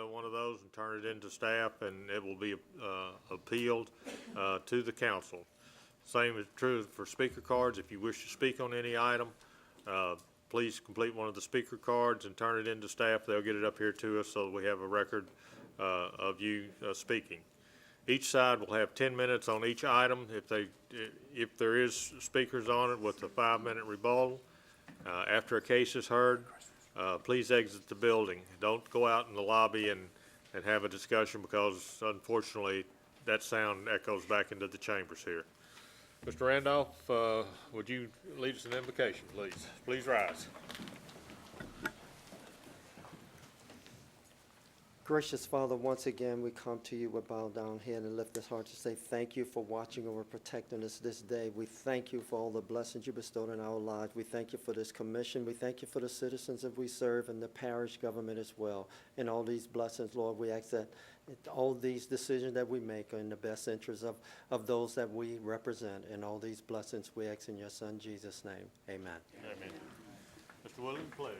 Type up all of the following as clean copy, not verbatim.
One of those and turn it into staff, and it will be appealed to the council. Same is true for speaker cards. If you wish to speak on any item, please complete one of the speaker cards and turn it into staff. They'll get it up here to us so we have a record of you speaking. Each side will have 10 minutes on each item if there is speakers on it, with a 5-minute rebuttal. After a case is heard, please exit the building. Don't go out in the lobby and have a discussion, because unfortunately that sound echoes back into the chambers here. Mr. Randolph, would you lead us in invocation, please? Please rise. Gracious Father, once again we come to you with bowed down head and lift this heart to say thank you for watching over, protecting us this day. We thank you for all the blessings you bestowed in our lives. We thank you for this commission. We thank you for the citizens that we serve and the parish government as well. And all these blessings, Lord, we ask that all these decisions that we make are in the best interest of those that we represent. And all these blessings we ask in your Son, Jesus' name. Amen. Amen. Mr. Williams, please.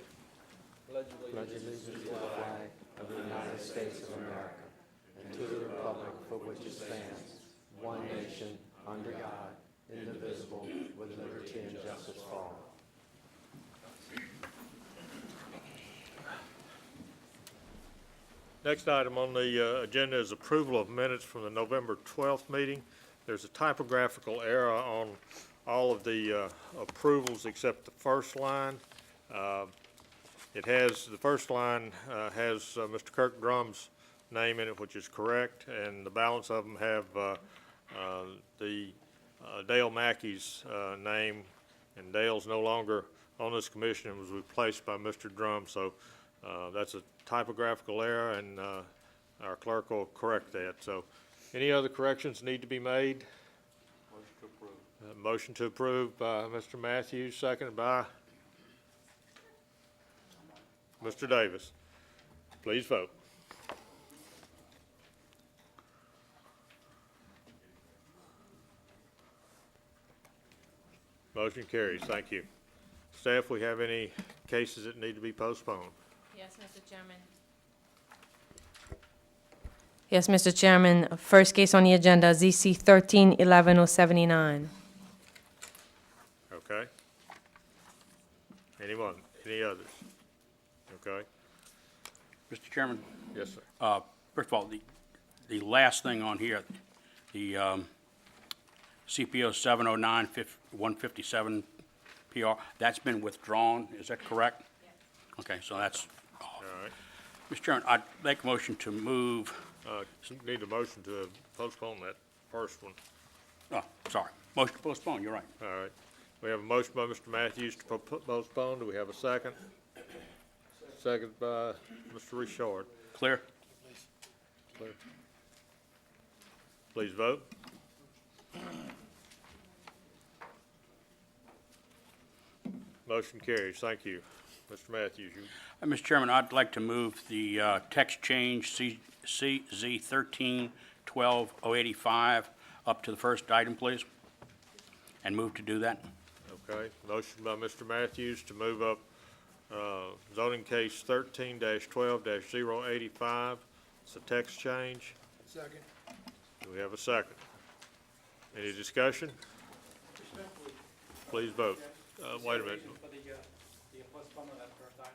Pledge allegiance to the flag of the United States of America and to the republic for which it stands, one nation, under God, indivisible, with liberty and justice for all. Next item on the agenda is approval of minutes from the November 12th meeting. There's a typographical error on all of the approvals except the first line. The first line has Mr. Kirk Drum's name in it, which is correct, and the balance of them have the Dale Mackey's name, and Dale's no longer on this commission and was replaced by Mr. Drum, so that's a typographical error, and our clerk will correct that. So any other corrections need to be made? Motion to approve. Motion to approve by Mr. Matthews, seconded by Mr. Davis. Please vote. Motion carries. Thank you. Staff, we have any cases that need to be postponed? Yes, Mr. Chairman. Yes, Mr. Chairman. First case on the agenda, ZC 13-11079. Okay. Anyone? Any others? Okay. Mr. Chairman, Yes, sir. first of all, the last thing on here, the CPO 709-157 PR, that's been withdrawn, is that correct? Yes. Okay, so that's off. All right. Mr. Chairman, I'd make a motion to move, Need a motion to postpone that first one. oh, sorry, motion to postpone, you're right. All right. We have a motion by Mr. Matthews to postpone. Do we have a second? Second by Mr. Richard. Clear? Clear. Please vote. Motion carries. Thank you. Mr. Matthews, you. Mr. Chairman, I'd like to move the text change CZ 13-12-085 up to the first item, please, and move to do that. Okay. Motion by Mr. Matthews to move up zoning case 13-12-085. It's a text change. Second. Do we have a second? Any discussion? Please vote. Wait a minute. For the postponement of that first item?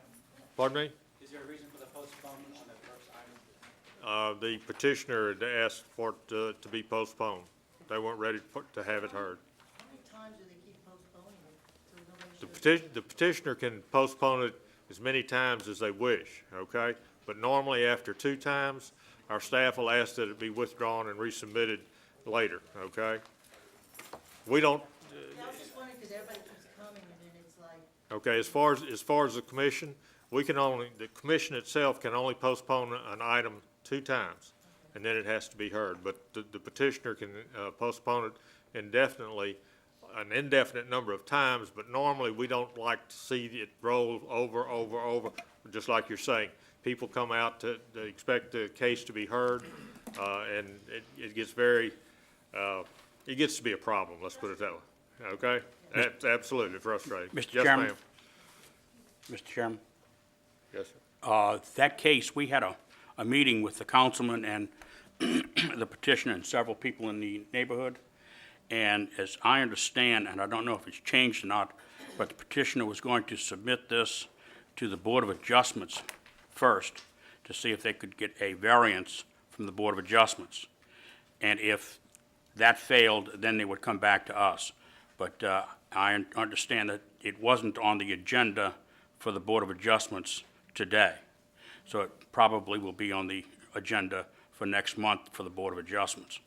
Pardon me? Is there a reason for the postponement on that first item? The petitioner had asked for it to be postponed. They weren't ready to have it heard. How many times do they keep postponing it? So nobody The petitioner can postpone it as many times as they wish, okay? But normally after 2 times, our staff will ask that it be withdrawn and resubmitted later, okay? We don't, I was just wondering, because everybody keeps coming, and then it's like, okay, as far as the commission, the commission itself can only postpone an item 2 times, and then it has to be heard. But the petitioner can postpone it indefinitely, an indefinite number of times, but normally we don't like to see it roll over, just like you're saying. People come out to expect the case to be heard, and it gets very it gets to be a problem, let's put it that way, okay? That's absolutely frustrating. Mr. Yes, Chairman? ma'am. Mr. Chairman, Yes, sir. that case, we had a meeting with the councilman and the petitioner and several people in the neighborhood. And as I understand, and I don't know if it's changed or not, but the petitioner was going to submit this to the Board of Adjustments first to see if they could get a variance from the Board of Adjustments. And if that failed, then they would come back to us. But I understand that it wasn't on the agenda for the Board of Adjustments today. So it probably will be on the agenda for next month for the Board of Adjustments.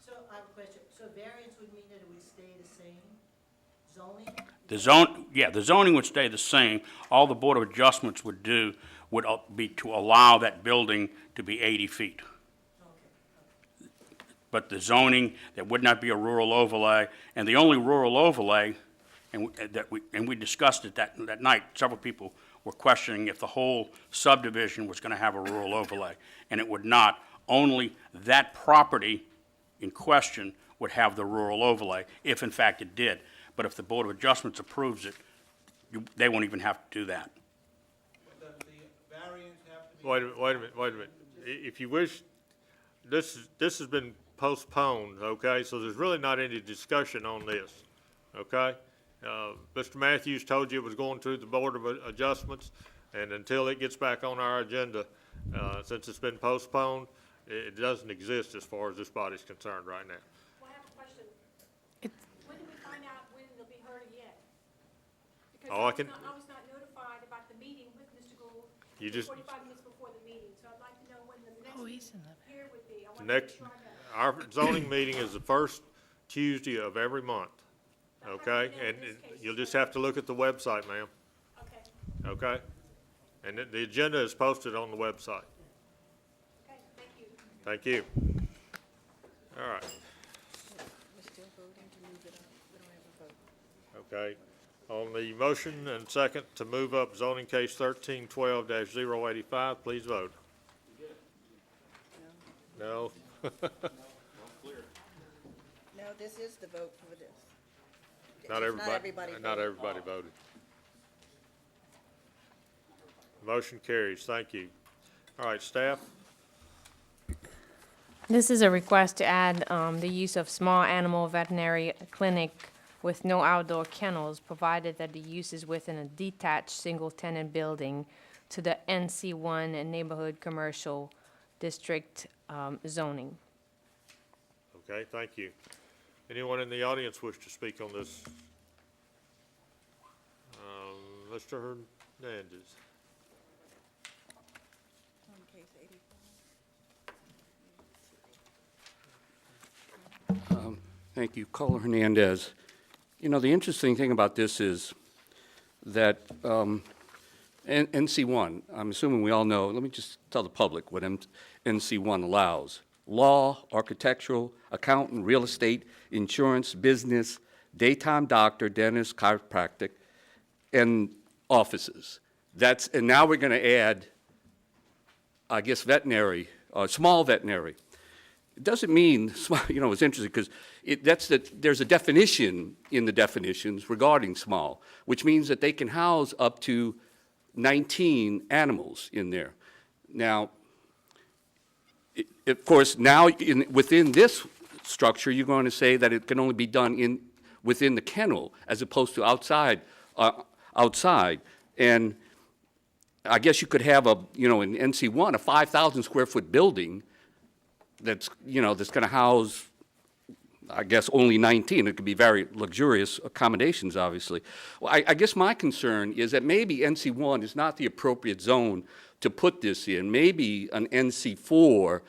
So I have a question. So variance would mean that it would stay the same zoning? The zoning would stay the same. All the Board of Adjustments would do would be to allow that building to be 80 feet. But the zoning, there would not be a rural overlay, and the only rural overlay, and we discussed it that night, several people were questioning if the whole subdivision was going to have a rural overlay, and it would not. Only that property in question would have the rural overlay, if in fact it did. But if the Board of Adjustments approves it, they won't even have to do that. Does the variance have to be? Wait a minute. If you wish, this has been postponed, okay? So there's really not any discussion on this, okay? Mr. Matthews told you it was going through the Board of Adjustments, and until it gets back on our agenda, since it's been postponed, it doesn't exist as far as this body's concerned right now. Well, I have a question. When do we find out when it'll be heard again? Because Oh, I can- I was not notified about the meeting with Mr. Gould. You until just- 45 minutes before the meeting, so I'd like to know when the next meeting here would be. I want to Next, make sure I got it. our zoning meeting is the first Tuesday of every month, okay? And you'll just have to look at the website, ma'am, Okay, okay? And the agenda is posted on the website. okay, thank you. Thank you. All right. Okay. On the motion and second to move up zoning case 1312-085, please vote. No? No, this is the vote for this. Not It's everybody voted. voted. Motion carries. Thank you. All right, staff? This is a request to add the use of small animal veterinary clinic with no outdoor kennels, provided that the use is within a detached, single-tenant building to the NC1 and Neighborhood Commercial District zoning. Okay, thank you. Anyone in the audience wish to speak on this? Mr. Hernandez? Thank you. Carlos Hernandez. You know, the interesting thing about this is that NC1, I'm assuming we all know, let me just tell the public what NC1 allows. Law, architectural, accountant, real estate, insurance, business, daytime doctor, dentist, chiropractic, and offices. And now we're going to add, I guess, veterinary, small veterinary. It doesn't mean, you know, it's interesting because there's a definition in the definitions regarding small, which means that they can house up to 19 animals in there. Now, of course, now within this structure, you're going to say that it can only be done within the kennel as opposed to outside. And I guess you could have in NC1, a 5,000 square foot building that's going to house, I guess, only 19. It could be very luxurious accommodations, obviously. Well, I guess my concern is that maybe NC1 is not the appropriate zone to put this in. Maybe an NC4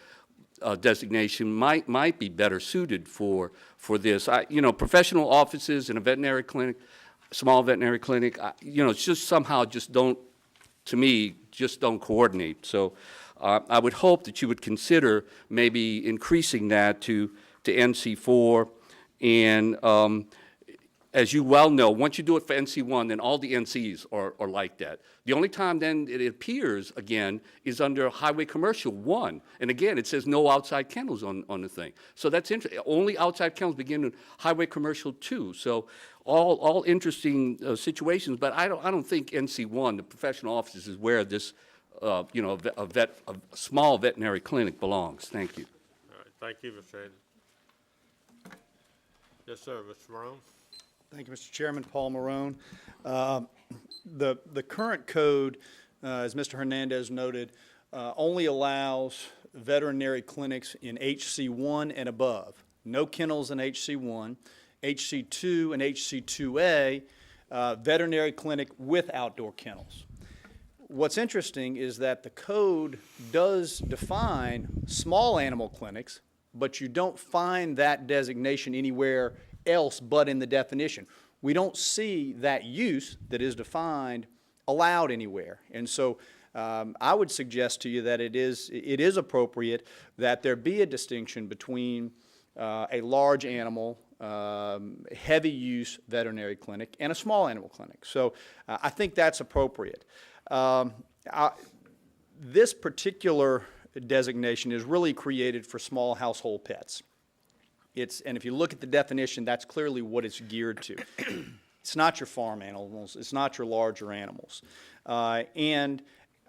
designation might be better suited for this. Professional offices in a veterinary clinic, small veterinary clinic, it's just somehow don't coordinate. So I would hope that you would consider maybe increasing that to NC4 and as you well know, once you do it for NC1, then all the NCs are like that. The only time then it appears again is under Highway Commercial 1. And again, it says no outside kennels on the thing. So that's interesting. Only outside kennels begin in Highway Commercial 2. So all interesting situations, but I don't think NC1, the professional offices, is where this, a small veterinary clinic belongs. Thank you. All right, thank you, Mr. Anderson. Yes, sir, Mr. Morone. Thank you, Mr. Chairman. Paul Marone. The current code, as Mr. Hernandez noted, only allows veterinary clinics in HC1 and above. No kennels in HC1, HC2 and HC2A, veterinary clinic with outdoor kennels. What's interesting is that the code does define small animal clinics, but you don't find that designation anywhere else but in the definition. We don't see that use that is defined allowed anywhere. And so I would suggest to you that it is appropriate that there be a distinction between a large animal, heavy use veterinary clinic and a small animal clinic. So I think that's appropriate. This particular designation is really created for small household pets. And if you look at the definition, that's clearly what it's geared to. It's not your farm animals. It's not your larger animals. And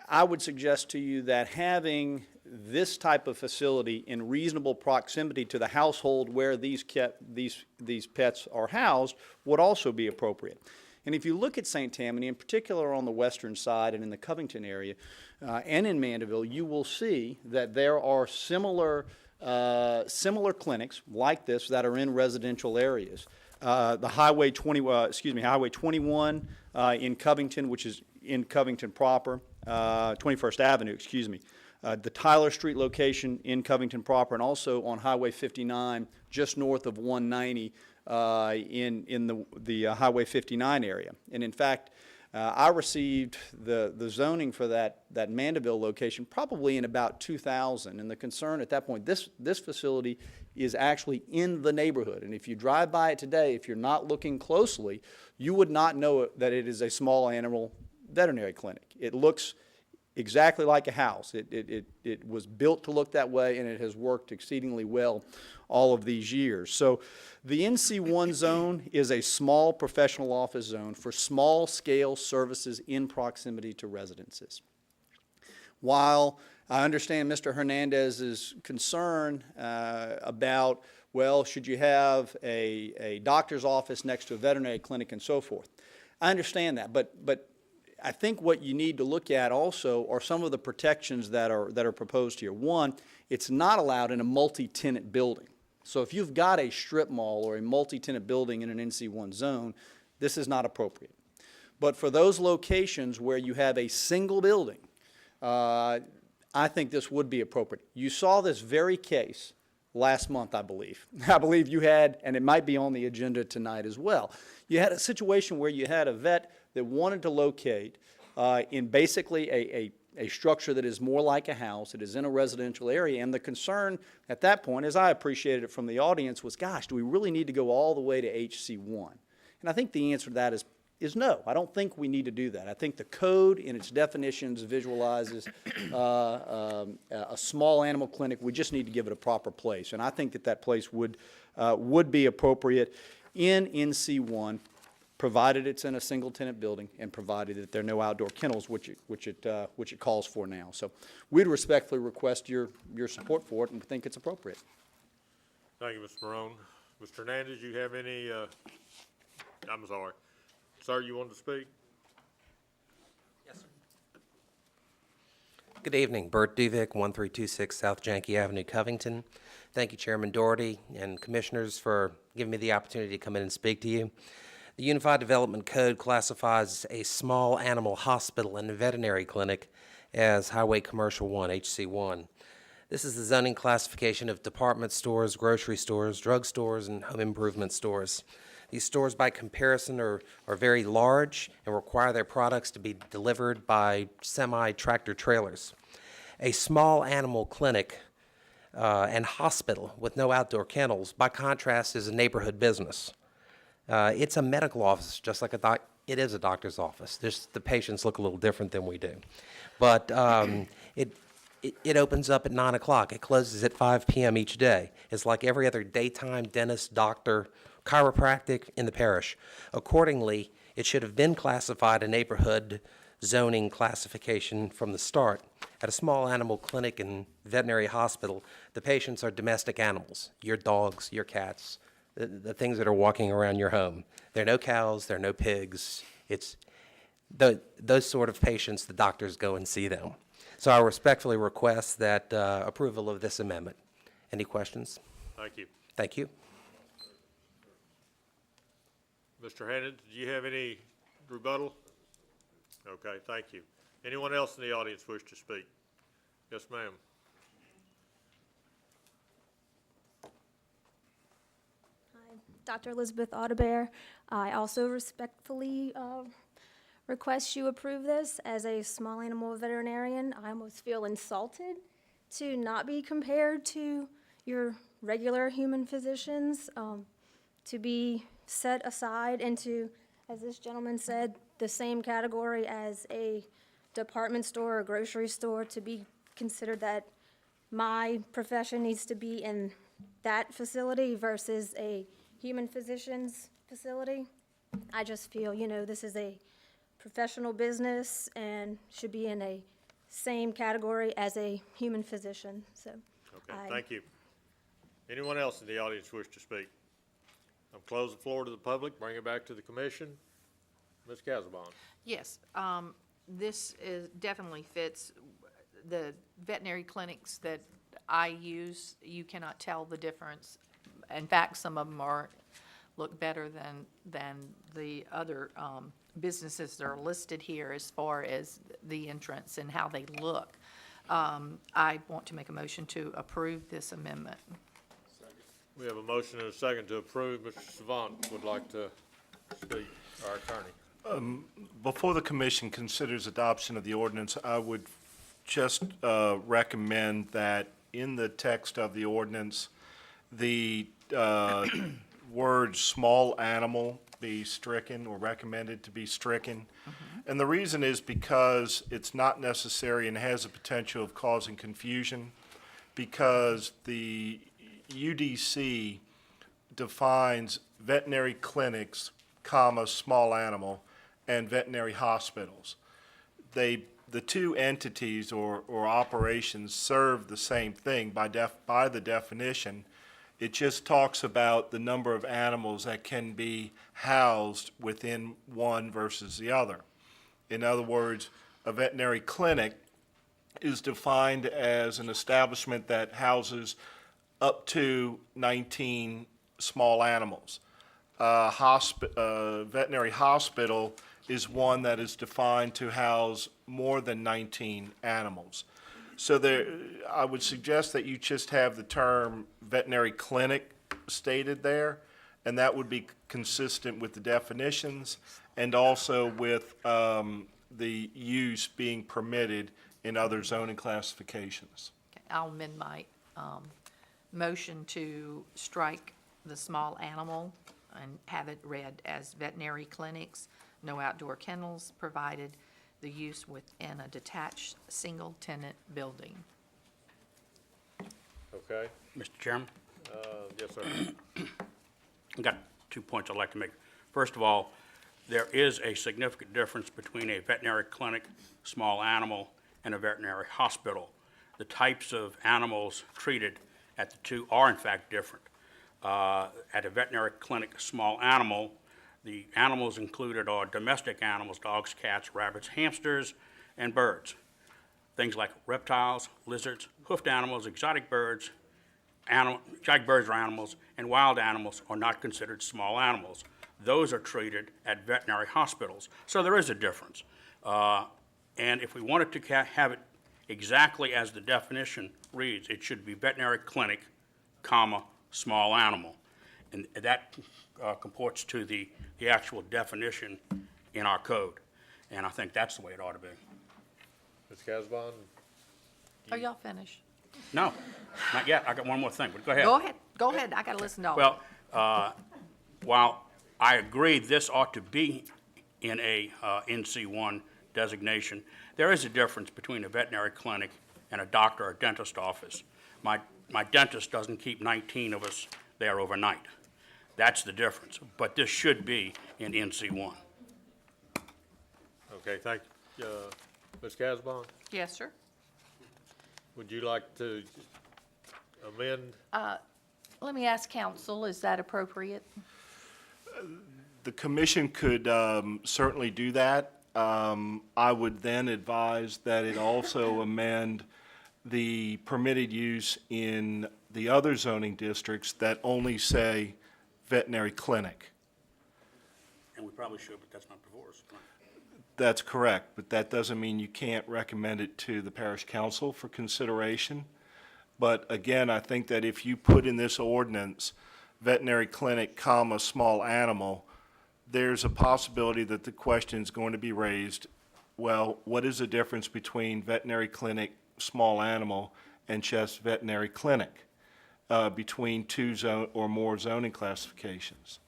I would suggest to you that having this type of facility in reasonable proximity to the household where these pets are housed would also be appropriate. And if you look at St. Tammany, in particular on the western side and in the Covington area and in Mandeville, you will see that there are similar clinics like this that are in residential areas. The Highway 21 in Covington, which is in Covington proper, 21st Avenue, excuse me. The Tyler Street location in Covington proper, and also on Highway 59, just north of 190 in the Highway 59 area. And in fact, I received the zoning for that Mandeville location probably in about 2000, and the concern at that point, this facility is actually in the neighborhood, and if you drive by it today, if you're not looking closely, you would not know that it is a small animal veterinary clinic. It looks exactly like a house. It was built to look that way, and it has worked exceedingly well all of these years. So the NC1 zone is a small professional office zone for small-scale services in proximity to residences. While I understand Mr. Hernandez's concern about, well, should you have a doctor's office next to a veterinary clinic and so forth, I understand that, but I think what you need to look at also are some of the protections that are proposed here. One, it's not allowed in a multi-tenant building. So if you've got a strip mall or a multi-tenant building in an NC1 zone, this is not appropriate. But for those locations where you have a single building, I think this would be appropriate. You saw this very case last month, I believe. I believe you had, and it might be on the agenda tonight as well, you had a situation where you had a vet that wanted to locate in basically a structure that is more like a house. It is in a residential area, and the concern at that point, as I appreciated it from the audience, was, gosh, do we really need to go all the way to HC1? And I think the answer to that is no. I don't think we need to do that. I think the code in its definitions visualizes a small animal clinic. We just need to give it a proper place, and I think that place would be appropriate in NC1, provided it's in a single-tenant building and provided that there are no outdoor kennels, which it calls for now. So we'd respectfully request your support for it and think it's appropriate. Thank you, Mr. Morone. Mr. Hernandez, you have any, I'm sorry. Sir, you wanted to speak? Yes, sir. Good evening. Bert Duvick, 1326 South Yankee Avenue, Covington. Thank you, Chairman Doherty and Commissioners, for giving me the opportunity to come in and speak to you. The Unified Development Code classifies a small animal hospital and veterinary clinic as Highway Commercial 1, HC1. This is the zoning classification of department stores, grocery stores, drug stores, and home improvement stores. These stores, by comparison, are very large and require their products to be delivered by semi-tractor trailers. A small animal clinic and hospital with no outdoor kennels, by contrast, is a neighborhood business. It's a medical office, just like it is a doctor's office. Just the patients look a little different than we do. But it opens up at 9 o'clock. It closes at 5 p.m. each day. It's like every other daytime dentist, doctor, chiropractic in the parish. Accordingly, it should have been classified a neighborhood zoning classification from the start. At a small animal clinic and veterinary hospital, the patients are domestic animals, your dogs, your cats, the things that are walking around your home. There are no cows, there are no pigs. It's those sort of patients, the doctors go and see them. So I respectfully request that approval of this amendment. Any questions? Thank you. Thank you. Mr. Hannon, do you have any rebuttal? Okay, thank you. Anyone else in the audience wish to speak? Yes, ma'am. Hi, Dr. Elizabeth Audebert. I also respectfully request you approve this. As a small animal veterinarian, I almost feel insulted to not be compared to your regular human physicians, to be set aside into, as this gentleman said, the same category as a department store or grocery store, to be considered that my profession needs to be in that facility versus a human physician's facility. I just feel, this is a professional business and should be in a same category as a human physician, so. Okay, thank you. Anyone else in the audience wish to speak? I'll close the floor to the public, bring it back to the commission. Ms. Casabon. Yes, this definitely fits. The veterinary clinics that I use, you cannot tell the difference. In fact, some of them look better than the other businesses that are listed here as far as the entrance and how they look. I want to make a motion to approve this amendment. We have a motion and a second to approve. Mr. Savant would like to speak, our attorney. Before the commission considers adoption of the ordinance, I would just recommend that in the text of the ordinance, the word small animal be stricken or recommended to be stricken. And the reason is because it's not necessary and has a potential of causing confusion, because the UDC defines veterinary clinics, comma, small animal, and veterinary hospitals. The two entities or operations serve the same thing by the definition. It just talks about the number of animals that can be housed within one versus the other. In other words, a veterinary clinic is defined as an establishment that houses up to 19 small animals. Veterinary hospital is one that is defined to house more than 19 animals. So I would suggest that you just have the term veterinary clinic stated there, and that would be consistent with the definitions and also with the use being permitted in other zoning classifications. Okay, I'll amend my motion to strike the small animal and have it read as veterinary clinics, no outdoor kennels, provided the use within a detached single-tenant building. Okay, Mr. Chairman, yes, sir. I've got 2 points I'd like to make. First of all, there is a significant difference between a veterinary clinic, small animal, and a veterinary hospital. The types of animals treated at the two are in fact different. At a veterinary clinic, small animal, the animals included are domestic animals, dogs, cats, rabbits, hamsters, and birds. Things like reptiles, lizards, hoofed animals, exotic birds or animals, and wild animals are not considered small animals. Those are treated at veterinary hospitals. So there is a difference. And if we wanted to have it exactly as the definition reads, it should be veterinary clinic, comma, small animal. And that comports to the actual definition in our code. And I think that's the way it ought to be. Ms. Casabon? Are y'all finished? No, not yet. I got one more thing, but go ahead. Go ahead, I gotta listen to all. Well, while I agree this ought to be in a NC1 designation. There is a difference between a veterinary clinic and a doctor or dentist office. My dentist doesn't keep 19 of us there overnight. That's the difference, but this should be in NC1. Okay, thank you. Ms. Casbon, Yes, sir. would you like to amend? Let me ask council, is that appropriate? The commission could certainly do that. I would then advise that it also amend the permitted use in the other zoning districts that only say veterinary clinic. And we probably should, but that's not before us. That's correct, but that doesn't mean you can't recommend it to the parish council for consideration. But again, I think that if you put in this ordinance, veterinary clinic, comma, small animal, there's a possibility that the question is going to be raised, well, what is the difference between veterinary clinic, small animal, and just veterinary clinic between two or more zoning classifications?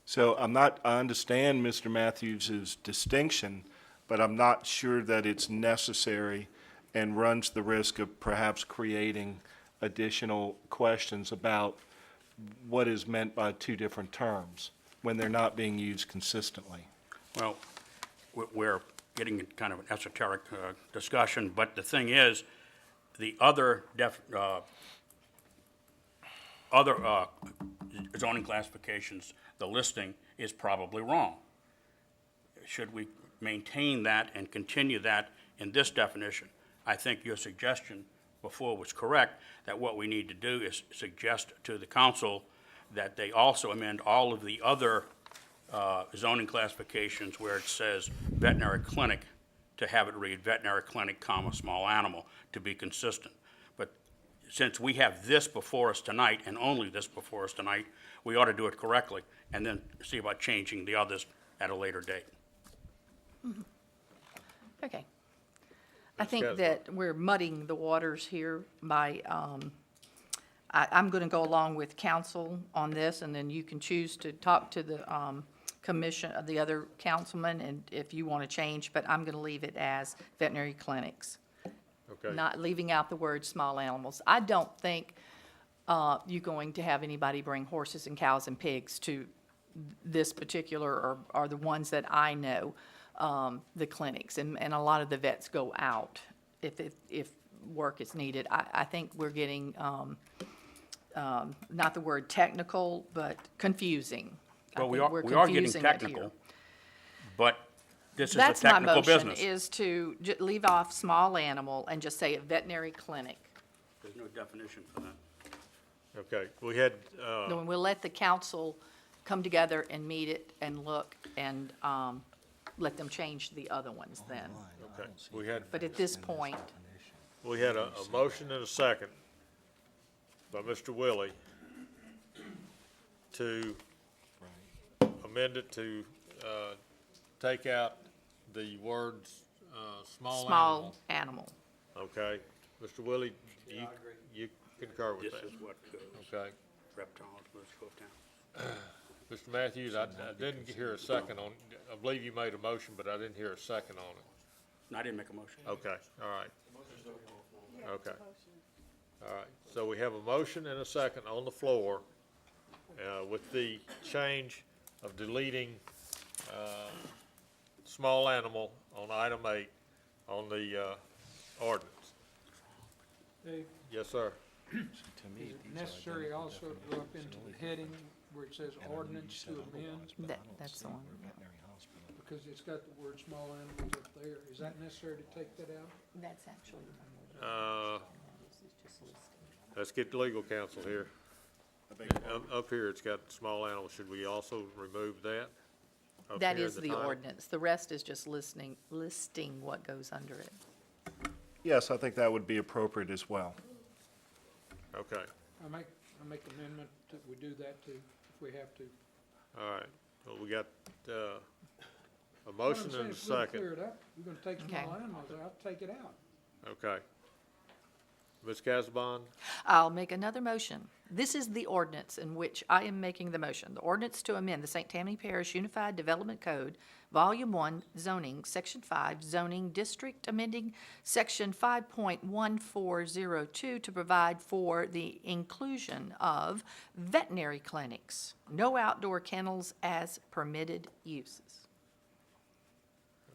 So I understand Mr. Matthews's distinction, but I'm not sure that it's necessary and runs the risk of perhaps creating additional questions about what is meant by two different terms when they're not being used consistently. Well, we're getting into kind of an esoteric discussion, but the thing is, the other zoning classifications, the listing is probably wrong. Should we maintain that and continue that in this definition? I think your suggestion before was correct, that what we need to do is suggest to the council that they also amend all of the other zoning classifications where it says veterinary clinic to have it read veterinary clinic, comma, small animal, to be consistent. But since we have this before us tonight, and only this before us tonight, we ought to do it correctly, and then see about changing the others at a later date. Okay. I think that we're muddying the waters here by, I'm going to go along with council on this, and then you can choose to talk to the commission, the other councilman, and if you want to change, but I'm going to leave it as veterinary clinics. Okay. Not leaving out the word small animals. I don't think you're going to have anybody bring horses and cows and pigs to this particular, or the ones that I know, the clinics, and a lot of the vets go out if work is needed. I think we're getting, not the word technical, but confusing. Well, we I think we're are getting confusing it here. technical, but this is a That's my technical motion, business. is to leave off small animal and just say a veterinary clinic. There's no definition for that. Okay, we had, Then we'll let the council come together and meet it and look and let them change the other ones then. okay, we had But at this point, a motion and a second by Mr. Willie to amend it to take out the words small animal. animal. Okay, Mr. Willie, you concur with This that? is what goes. Okay. Reptiles, let's go down. Mr. Matthews, I didn't hear a second on, I believe you made a motion, but I didn't hear a second on it. No, I didn't make a motion. Okay, all right. Okay. All right, so we have a motion and a second on the floor with the change of deleting small animal on item 8 on the ordinance. Dave, Yes, sir. is it necessary also to go up into the heading where it says ordinance to amend? That's the one. Because it's got the word small animals up there. Is that necessary to take that out? That's actually. Let's get legal counsel here. Up here, it's got small animals. Should we also remove that? Up That here is in the title? ordinance. The rest is just listing what goes under it. Yes, I think that would be appropriate as well. Okay, I make amendment that we do that too, if we have to. all right. Well, we got a What I'm motion saying, and a if we're gonna second. clear it up, we're gonna take Okay. small animals out, take it out. Okay. Ms. Casabon? I'll make another motion. This is the ordinance in which I am making the motion. The ordinance to amend the St. Tammany Parish Unified Development Code, Volume 1, zoning, Section 5, zoning district, amending Section 5.1402 to provide for the inclusion of veterinary clinics, no outdoor kennels as permitted uses.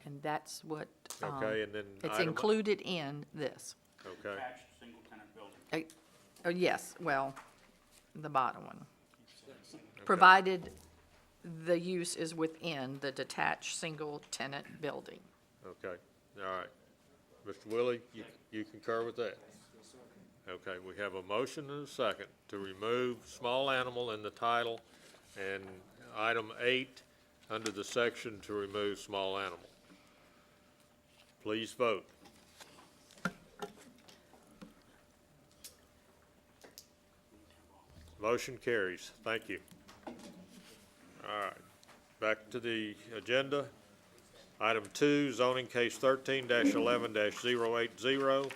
And that's what, Okay, and then it's item- included in this. Okay, Attached single-tenant building. Yes, well, the bottom one. Provided the use is within the detached single-tenant building. okay, all right. Mr. Willie, you concur with that? Okay, we have a motion and a second to remove small animal in the title and item 8 under the section to remove small animal. Please vote. Motion carries. Thank you. All right, back to the agenda. Item 2, zoning case 13-11-080.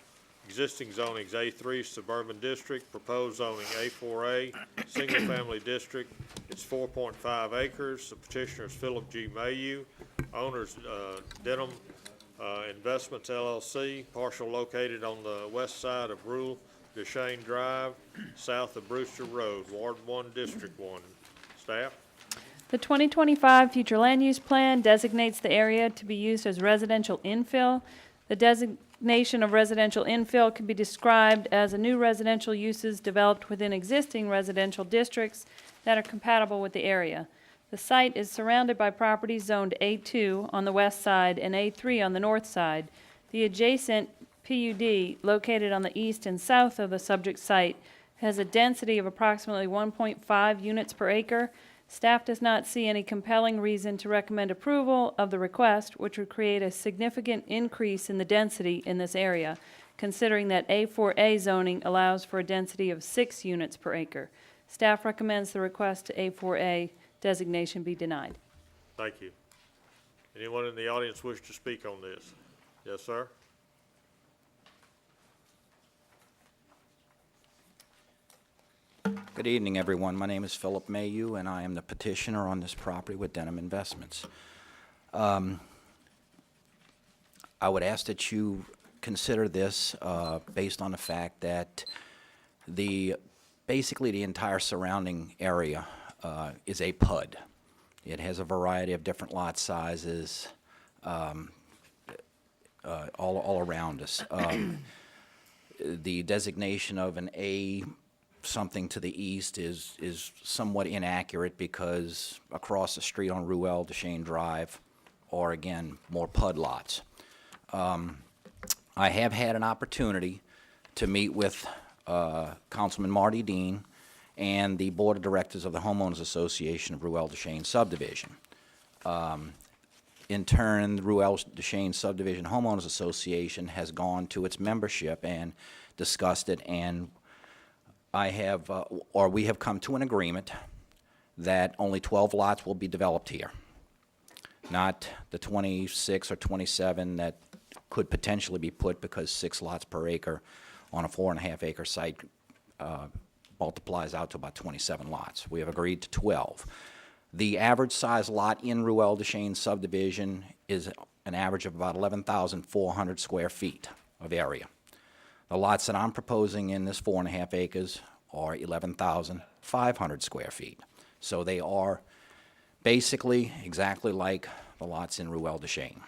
Existing zoning is A3 Suburban District, proposed zoning A4A, Single Family District. It's 4.5 acres. The petitioner is Philip G. Mayu. Owners, Denham Investments LLC, partial located on the west side of rural Duchesne Drive, south of Brewster Road, Ward 1, District 1. Staff? The 2025 Future Land Use Plan designates the area to be used as residential infill. The designation of residential infill can be described as a new residential uses developed within existing residential districts that are compatible with the area. The site is surrounded by properties zoned A2 on the west side and A3 on the north side. The adjacent PUD, located on the east and south of the subject site, has a density of approximately 1.5 units per acre. Staff does not see any compelling reason to recommend approval of the request, which would create a significant increase in the density in this area, considering that A4A zoning allows for a density of 6 units per acre. Staff recommends the request to A4A designation be denied. Thank you. Anyone in the audience wish to speak on this? Yes, sir? Good evening, everyone. My name is Philip Mayu, and I am the petitioner on this property with Denham Investments. I would ask that you consider this based on the fact that basically the entire surrounding area is a PUD. It has a variety of different lot sizes all around us. The designation of an A something to the east is somewhat inaccurate because across the street on Ruel Duchesne Drive are, again, more PUD lots. I have had an opportunity to meet with Councilman Marty Dean and the Board of Directors of the Homeowners Association of Ruel Duchesne Subdivision. In turn, the Ruel Duchesne Subdivision Homeowners Association has gone to its membership and discussed it, and we have come to an agreement that only 12 lots will be developed here, not the 26 or 27 that could potentially be put because 6 lots per acre on a 4.5 acre site multiplies out to about 27 lots. We have agreed to 12. The average size lot in Ruel Duchesne subdivision is an average of about 11,400 square feet of area. The lots that I'm proposing in this 4.5 acres are 11,500 square feet. So they are basically exactly like the lots in Ruel Duchesne.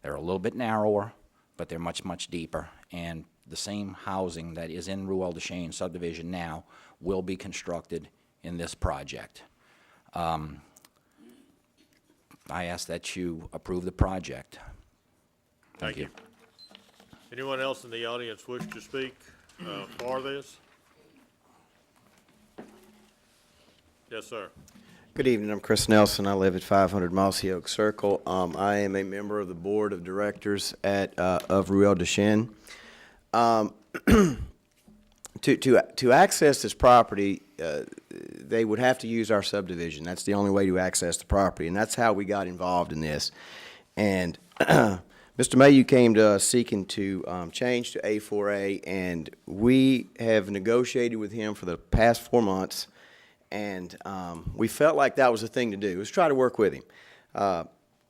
They're a little bit narrower, but they're much, much deeper. And the same housing that is in Ruel Duchesne subdivision now will be constructed in this project. I ask that you approve the project. Thank you. Anyone else in the audience wish to speak for this? Yes, sir. Good evening. I'm Chris Nelson. I live at 500 Mossy Oak Circle. I am a member of the board of directors of Ruel Duchesne. To access this property, they would have to use our subdivision. That's the only way to access the property, and that's how we got involved in this. And Mr. Mayhew came to us seeking to change to A4A, and we have negotiated with him for the past 4 months, and we felt like that was the thing to do, was try to work with him.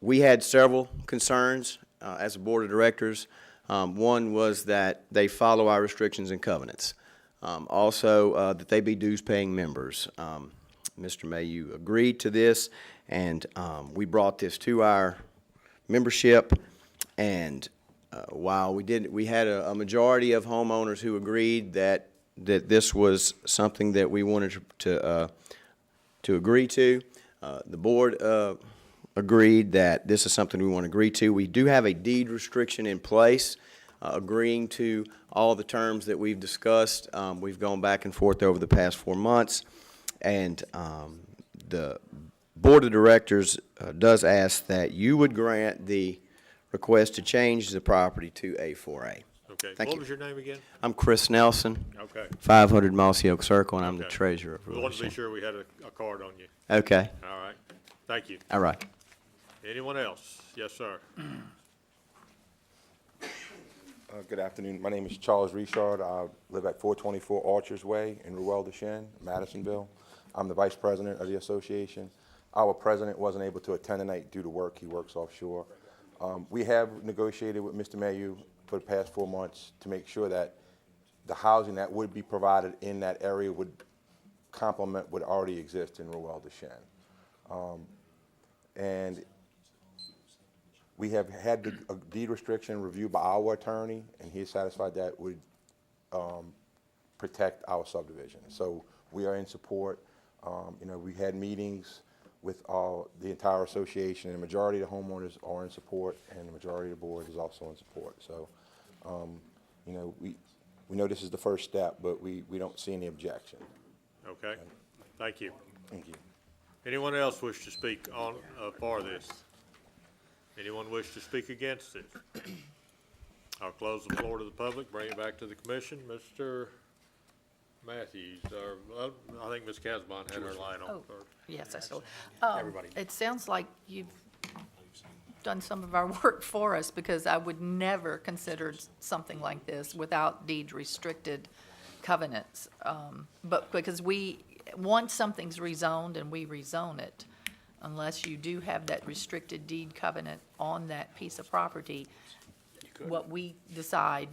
We had several concerns as a board of directors. One was that they follow our restrictions and covenants. Also, that they be dues-paying members. Mr. Mayhew agreed to this, and we brought this to our membership. And while we had a majority of homeowners who agreed that this was something that we wanted to agree to, the board agreed that this is something we want to agree to. We do have a deed restriction in place, agreeing to all the terms that we've discussed. We've gone back and forth over the past 4 months, and the board of directors does ask that you would grant the request to change the property to A4A. Okay. Thank What you. was your name again? I'm Chris Nelson. Okay. 500 Mossy Oak Circle, and I'm the Okay. treasurer of We Rural wanted to be Descent. sure we had a card on you. Okay, All right. Thank you. all right. Anyone else? Yes, sir. Good afternoon. My name is Charles Richard. I live at 424 Orchards Way in Ruel Deschaines, Madisonville. I'm the vice president of the association. Our president wasn't able to attend tonight due to work. He works offshore. We have negotiated with Mr. Mayhew for the past 4 months to make sure that the housing that would be provided in that area would complement what already exists in Ruel Deschaines. And we have had the deed restriction reviewed by our attorney, and he is satisfied that would protect our subdivision. So we are in support. You know, we had meetings with the entire association, and the majority of the homeowners are in support, and the majority of the board is also in support. So, you know, we know this is the first step, but we don't see any objection. Okay. Thank you. Thank you. Anyone else wish to speak on, for this? Anyone wish to speak against it? I'll close the floor to the public, bring it back to the commission. Mr. Matthews, or, I think Ms. Casbon had her light on Oh, first. yes, I still. It sounds like you've done some of our work for us, because I would never consider something like this without deed restricted covenants. But because once something's rezoned and we rezone it, unless you do have that restricted deed covenant on that piece of property, what we decide,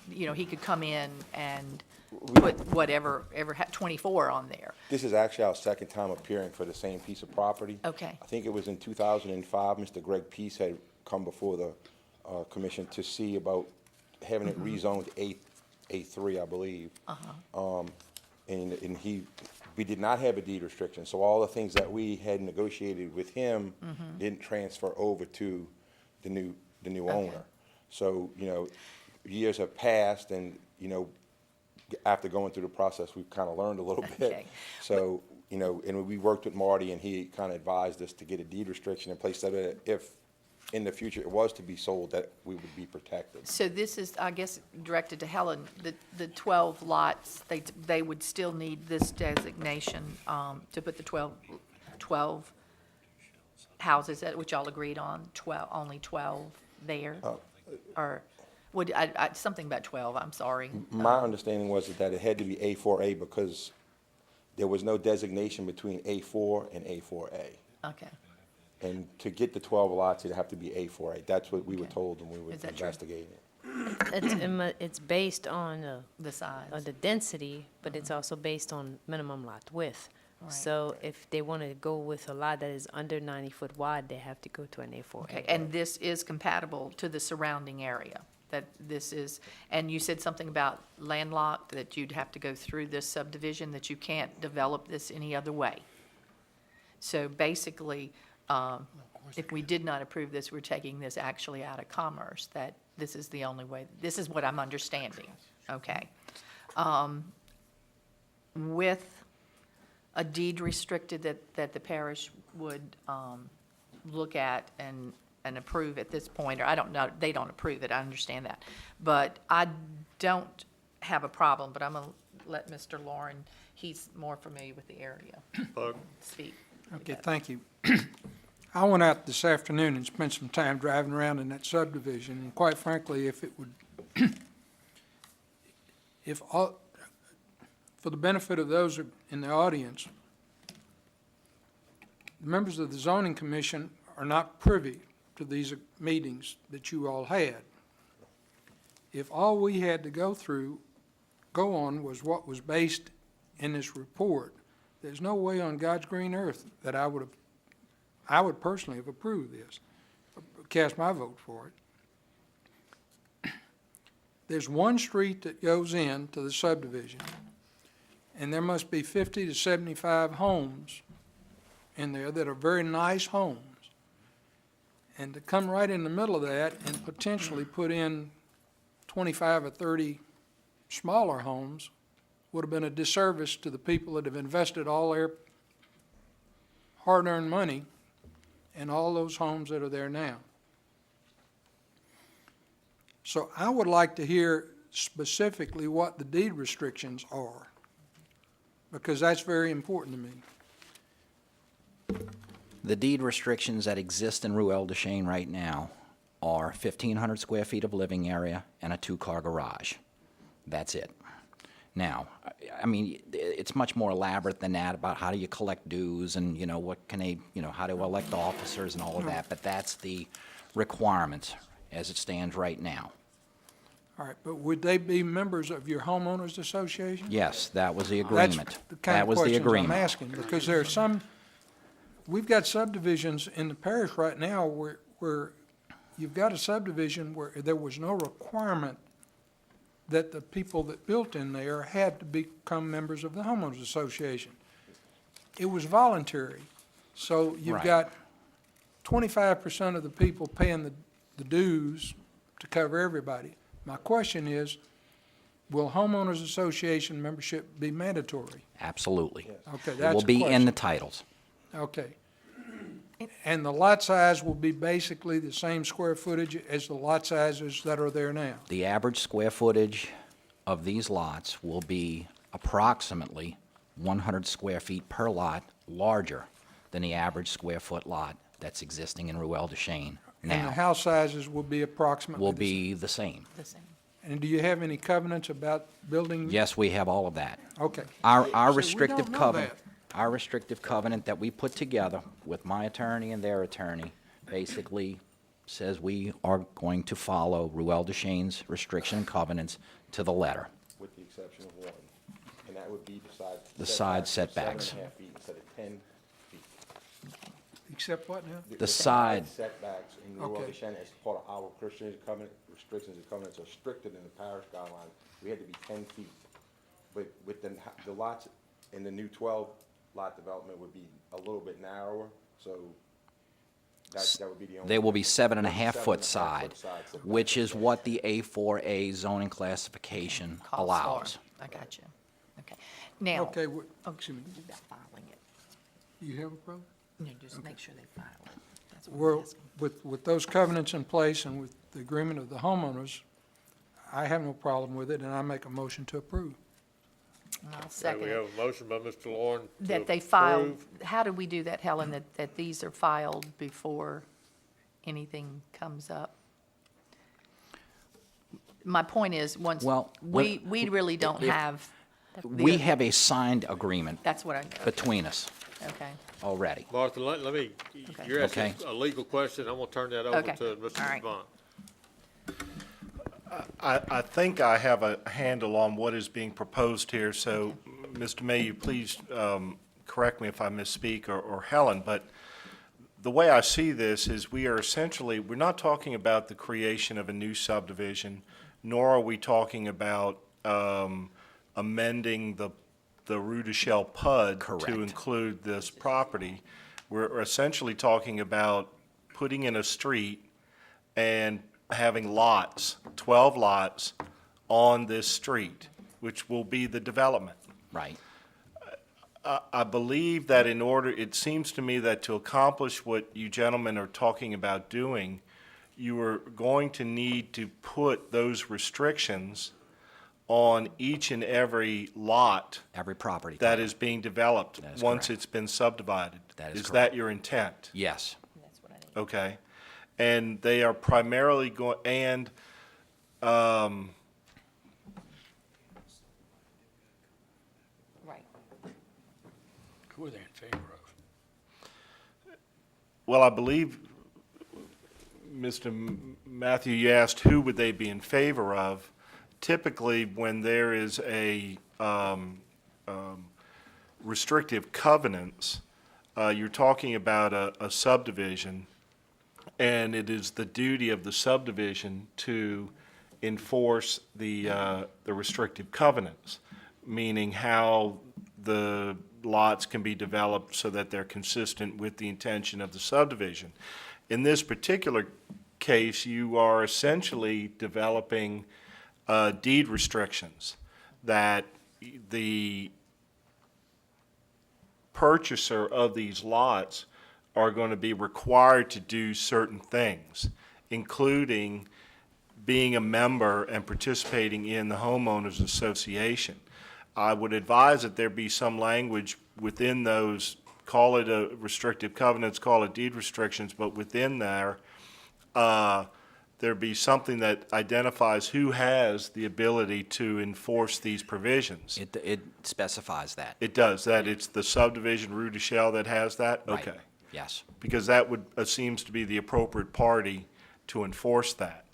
you know, he could come in and put whatever, 24 on there. This is actually our second time appearing for the same piece of property. Okay. I think it was in 2005, Mr. Greg Peace had come before the commission to see about having it rezoned A3, I believe. And we did not have a deed restriction, so all the things that we had negotiated with him didn't transfer over to the new owner. So, you know, years have passed, and, you know, after going through the process, we've kind of learned a little bit. Okay. So, you know, and we worked with Marty, and he kind of advised us to get a deed restriction in place so that if in the future it was to be sold, that we would be protected. So this is, I guess, directed to Helen, the 12 lots, they would still need this designation to put the 12 houses, which y'all agreed on, only 12 there? Or, something about 12, I'm sorry. My understanding was that it had to be A4A because there was no designation between A4 and A4A. Okay. And to get the 12 lots, it'd have to be A4A. That's what we were told when we were Is that true? investigating it. It's based on The size. the density, but it's also based on minimum lot width. Right. So if they want to go with a lot that is under 90 foot wide, they have to go to an A4A. Okay, and this is compatible to the surrounding area? That this is, and you said something about landlocked, that you'd have to go through this subdivision, that you can't develop this any other way? So basically, if we did not approve this, we're taking this actually out of commerce, that this is the only way, this is what I'm understanding, okay? With a deed restricted that the parish would look at and approve at this point, or I don't know, they don't approve it, I understand that. But I don't have a problem, but I'm gonna let Mr. Lauren, he's more familiar with the area, Pug. speak. Okay, thank you. I went out this afternoon and spent some time driving around in that subdivision, and quite frankly, if it would, for the benefit of those in the audience, the members of the zoning commission are not privy to these meetings that you all had. If all we had to go on was what was based in this report, there's no way on God's green earth that I would personally have approved this, cast my vote for it. There's one street that goes into the subdivision, and there must be 50 to 75 homes in there that are very nice homes. And to come right in the middle of that and potentially put in 25 or 30 smaller homes would have been a disservice to the people that have invested all their hard-earned money in all those homes that are there now. So I would like to hear specifically what the deed restrictions are, because that's very important to me. The deed restrictions that exist in Ruelle des Chênes right now are 1,500 square feet of living area and a two-car garage. That's it. Now, I mean, it's much more elaborate than that about how do you collect dues and, you know, what can they, you know, how to elect officers and all of that, but that's the requirements as it stands right now. All right, but would they be members of your homeowners association? Yes, that was the agreement. That's the kind That of was the questions I'm agreement. asking, because there are some, we've got subdivisions in the parish right now where you've got a subdivision where there was no requirement that the people that built in there had to become members of the homeowners association. It was voluntary. So you've Right. got 25% of the people paying the dues to cover everybody. My question is, will homeowners association membership be mandatory? Absolutely. Okay, It that's will a be in question. the titles. Okay. And the lot size will be basically the same square footage as the lot sizes that are there now? The average square footage of these lots will be approximately 100 square feet per lot larger than the average square foot lot that's existing in Ruelle des Chênes And the now. house sizes will be approximately Will the same? be the same. The same. And do you have any covenants about building? Yes, we have all of that. Okay. Our See, we restrictive don't know covenant, that. our restrictive covenant that we put together with my attorney and their attorney basically says we are going to follow Ruelle des Chênes restriction and covenants to the letter. With the exception of one, and that would be The side setbacks. 7.5 feet instead of 10 feet. Except what now? The side- Setbacks in Ruelle Okay. des Chênes as part of our Christian covenant, restrictions and covenants are stricter than the parish guidelines. We had to be 10 feet. But with the lots in the new 12 lot development would be a little bit narrower, so that would be the only. They will be 7.5 foot 7.5 side, setback. which is what the A4A zoning classification Calls for. allows. I got you. Okay. Now. Okay, Oh, excuse me. about filing it. You have a problem? No, just make sure they file it. That's what I'm Well, asking. with those covenants in place and with the agreement of the homeowners, I have no problem with it, and I make a motion to approve. I'll Okay, second we it. have a motion by Mr. Lauren to That they filed, approve. how do we do that, Helen, that these are filed before anything comes up? My point is, once, Well, we really don't if- have. We the- have a signed agreement That's what I, between us okay. already. Martha, let me, Okay. you're asking Okay. a legal question. I'm going to turn that over Okay. to Mr. All right. Devon. I think I have a handle on what is being proposed here, so, Mr. May, you please correct me if I misspeak, or Helen, but the way I see this is we are essentially, we're not talking about the creation of a new subdivision, nor are we talking about amending the Rue de Shell PUD Correct. to include this property. We're essentially talking about putting in a street and having lots, 12 lots on this street, which will be the development. Right. I believe that in order, it seems to me that to accomplish what you gentlemen are talking about doing, you are going to need to put those restrictions on each and every lot Every property. that is being developed That is once correct. it's been subdivided. That is Is correct. that your intent? Yes. Okay. And they are primarily going, and, Right. Who are they in favor of? well, I believe, Matthew, you asked who would they be in favor of. Typically, when there is a restrictive covenants, you're talking about a subdivision, and it is the duty of the subdivision to enforce the restrictive covenants, meaning how the lots can be developed so that they're consistent with the intention of the subdivision. In this particular case, you are essentially developing deed restrictions that the purchaser of these lots are going to be required to do certain things, including being a member and participating in the homeowners association. I would advise that there be some language within those, call it a restrictive covenants, call it deed restrictions, but within there, there be something that identifies who has the ability to enforce these provisions. It specifies that. It does, that it's the subdivision Rue de Shell that has that? Right. Okay. Yes. Because that would, seems to be the appropriate party to enforce that.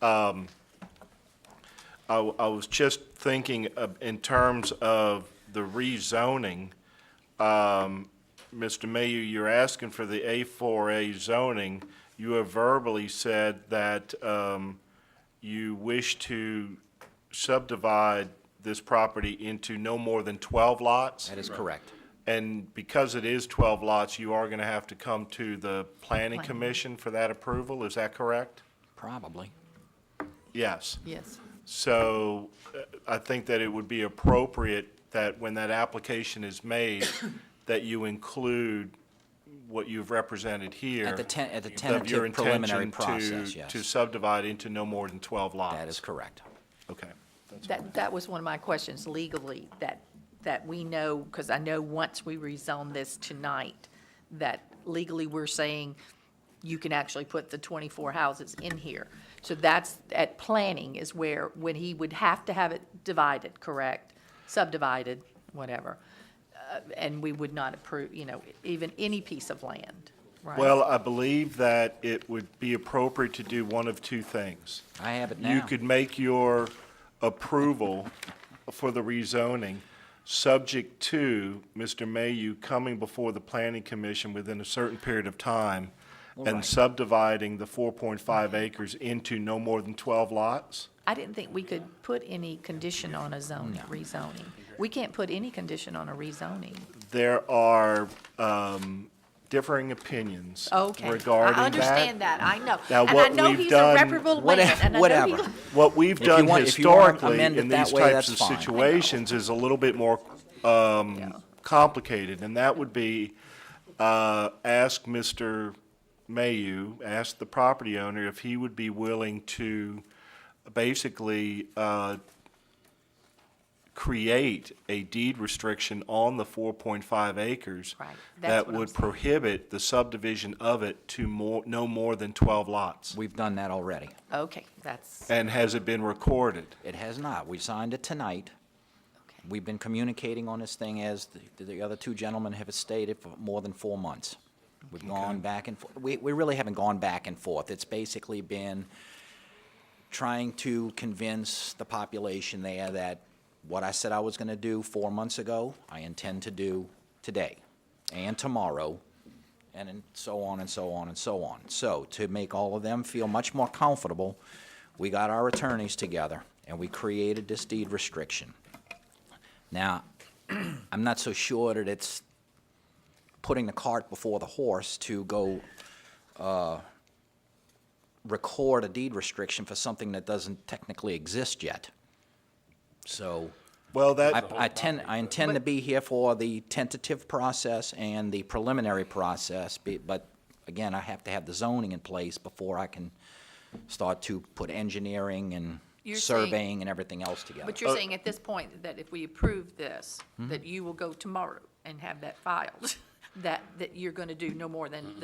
I was just thinking in terms of the rezoning. Mr. Mayor, you're asking for the A4A zoning. You have verbally said that you wish to subdivide this property into no more than 12 lots? That is correct. And because it is 12 lots, you are going to have to come to the Planning Commission for that approval, is that correct? Probably. Yes. Yes. So I think that it would be appropriate that when that application is made, that you include what you've represented here. At the of your tentative preliminary intention process, yes. to subdivide into no more than 12 lots. That is correct. Okay. That was one of my questions legally, that we know, because I know once we rezone this tonight, that legally we're saying you can actually put the 24 houses in here. So that's, at planning is where, when he would have to have it divided, correct? Subdivided, whatever. And we would not approve, even any piece of land, right? Well, I believe that it would be appropriate to do one of two things. I have it You now. could make your approval for the rezoning subject to Mr. Mayu coming before the Planning Commission within a certain period of time and Right. subdividing the 4.5 acres into no more than 12 lots? I didn't think we could put any condition on a rezoning. We can't put any condition on a rezoning. There are differing opinions Okay. regarding that. I understand that, I know. Now, And I what know we've he's done- a reputable man, Whatever- and I know whatever. he. What we've If you done want- if you wanna historically amend it in that these way, types that's of fine. situations is a little bit more complicated, and that would be ask Mr. Mayu, ask the property owner if he would be willing to basically create a deed restriction on the 4.5 acres Right, that's that what I'm would saying. prohibit the subdivision of it to no more than 12 lots. We've done that already. Okay, that's, And has it been recorded? It has not. We signed it tonight. okay. We've been communicating on this thing, as the other two gentlemen have stated, for more than 4 months. We've gone back and forth. We really haven't gone back and forth. It's basically been trying to convince the population there that what I said I was going to do 4 months ago, I intend to do today and tomorrow, and so on and so on and so on. So to make all of them feel much more comfortable, we got our attorneys together, and we created this deed restriction. Now, I'm not so sure that it's putting the cart before the horse to go record a deed restriction for something that doesn't technically exist yet. So Well, I intend to be here for the tentative process and the preliminary process, but again, I have to have the zoning in place before I can start to put engineering and You're saying- surveying and everything else together. But you're saying at this point that if we approve this, that you will go tomorrow and have that filed? that you're gonna do no more than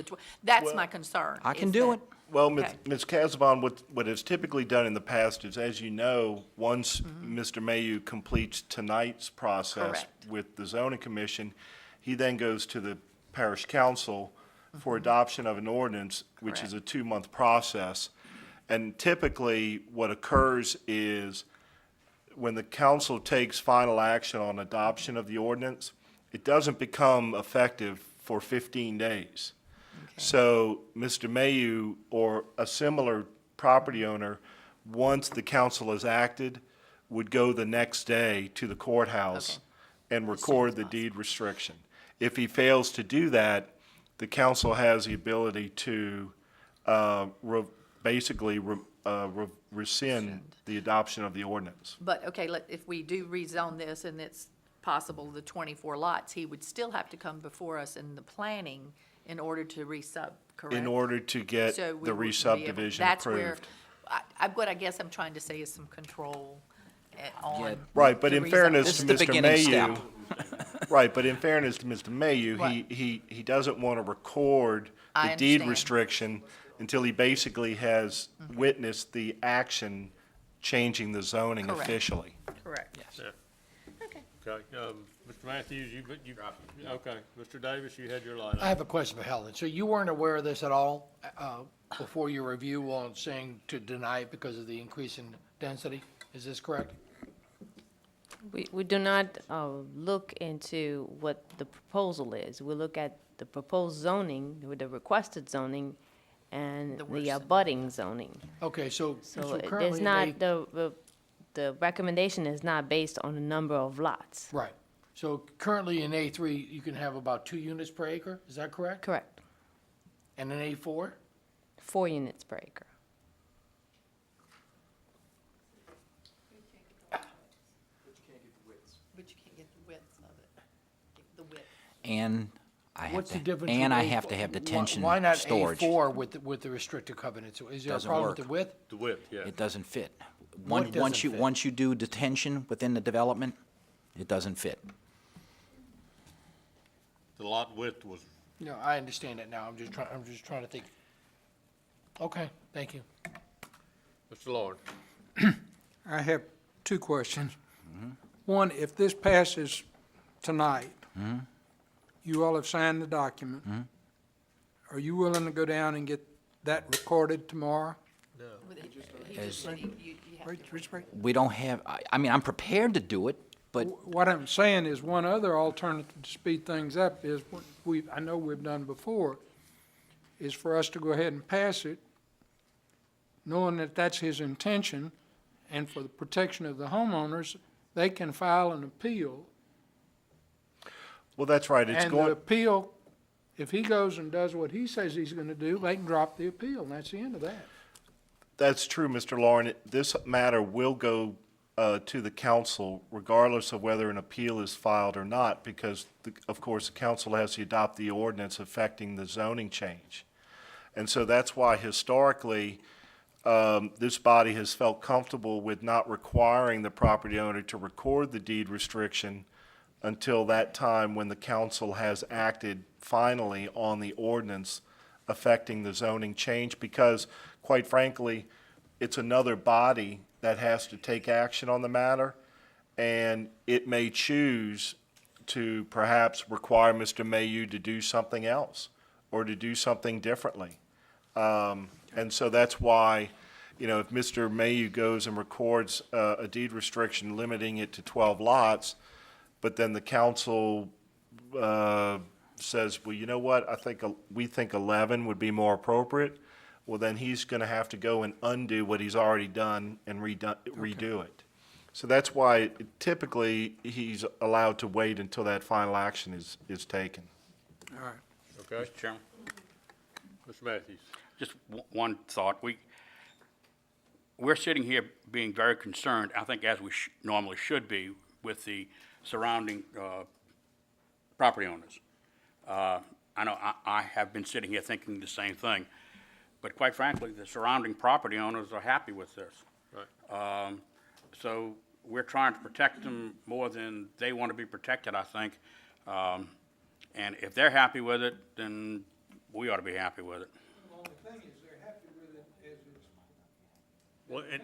that's my concern. I can is do that- it. Well, Okay. Ms. Casavon, what is typically done in the past is, as you know, once Mr. Mayu completes tonight's process Correct. with the zoning commission, he then goes to the parish council for adoption of an ordinance, which is a 2-month process. And typically, what occurs is, when the council takes final action on adoption of the ordinance, it doesn't become effective for 15 days. So Mr. Mayu or a similar property owner, once the council has acted, would go the next day to the courthouse and record the deed restriction. If he fails to do that, the council has the ability to basically rescind the adoption of the ordinance. But, okay, if we do rezone this and it's possible the 24 lots, he would still have to come before us in the planning in order to resub, correct? In order to get So we the wouldn't be able- re-subdivision That's where, approved. what I guess I'm trying to say is some control on. Right, but the in rezon- fairness This to is the Mr. beginning Mayu, step. right, but in fairness to Mr. Mayu, Right. he doesn't want to record I the deed understand. restriction until he basically has witnessed the action changing the zoning Correct. officially. Correct. Yes. Okay. Okay, Mr. Matthews, okay, Mr. Davis, you had your light on. I have a question for Helen. So you weren't aware of this at all before your review on saying to deny it because of the increase in density? Is this correct? We do not look into what the proposal is. We look at the proposed zoning, with the requested zoning, and the abutting zoning. Okay, so So it currently is in not, A- the recommendation is not based on the number of lots. Right. So currently in A3, you can have about 2 units per acre, is that correct? Correct. And in A4? 4 units per acre. But you can't get the width of it, the width. And I have What's the to, difference? and with I A4? have to have detention Why not storage. A4 with the restricted covenants? Is there a Doesn't problem with work. the width? The width, yeah. It doesn't fit. What Once doesn't you, fit? once you do detention within the development, it doesn't fit. The lot width was, No, I understand that now. I'm just trying to think. Okay, thank you. Mr. Lord. I have 2 questions. One, if this passes tonight, you all have signed the document. Are you willing to go down and get that recorded tomorrow? He just said you have to. Wait. We don't have, I mean, I'm prepared to do it, but What I'm saying is, one other alternative to speed things up is, what I know we've done before, is for us to go ahead and pass it, knowing that that's his intention, and for the protection of the homeowners, they can file an appeal. Well, that's right, it's And the going, appeal, if he goes and does what he says he's gonna do, they can drop the appeal, and that's the end of that. that's true, Mr. Lauren. This matter will go to the council regardless of whether an appeal is filed or not, because, of course, the council has to adopt the ordinance affecting the zoning change. And so that's why historically, this body has felt comfortable with not requiring the property owner to record the deed restriction until that time when the council has acted finally on the ordinance affecting the zoning change, because, quite frankly, it's another body that has to take action on the matter, and it may choose to perhaps require Mr. Mayu to do something else or to do something differently. And so that's why, if Mr. Mayu goes and records a deed restriction limiting it to 12 lots, but then the council says, well, you know what, we think 11 would be more appropriate, well, then he's going to have to go and undo what he's already done and redo it. So that's why typically he's allowed to wait until that final action is taken. All right. okay? Mr. Chairman, Mr. Matthews. just one thought. We're sitting here being very concerned, I think as we normally should be, with the surrounding property owners. I know I have been sitting here thinking the same thing, but quite frankly, the surrounding property owners are happy with this. Right. So we're trying to protect them more than they want to be protected, I think. And if they're happy with it, then we ought to be happy with it. The only thing is they're happy with it as it's. Well, and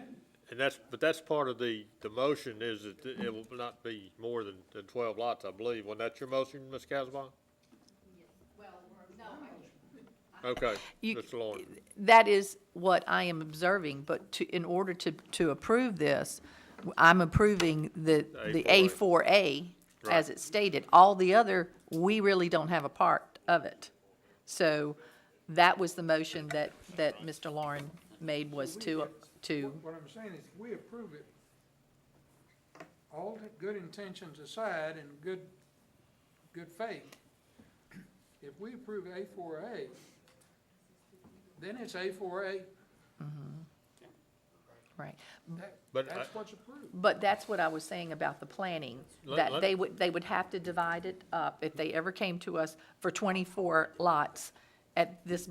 that's part of the motion is that it will not be more than 12 lots, I believe. Wasn't that your motion, Ms. Casabon? Okay, You- Mr. Lawrence. That is what I am observing, but in order to approve this, I'm approving the A4A as Right. it's stated. All the other, we really don't have a part of it. So that was the motion that Mr. Lauren made, was to, What I'm saying is, if we approve it, all the good intentions aside and good faith, if we approve A4A, then it's A4A. right. But That's what's approved. But that's what I was saying about the planning, that they would have to divide it up. If they ever came to us for 24 lots at this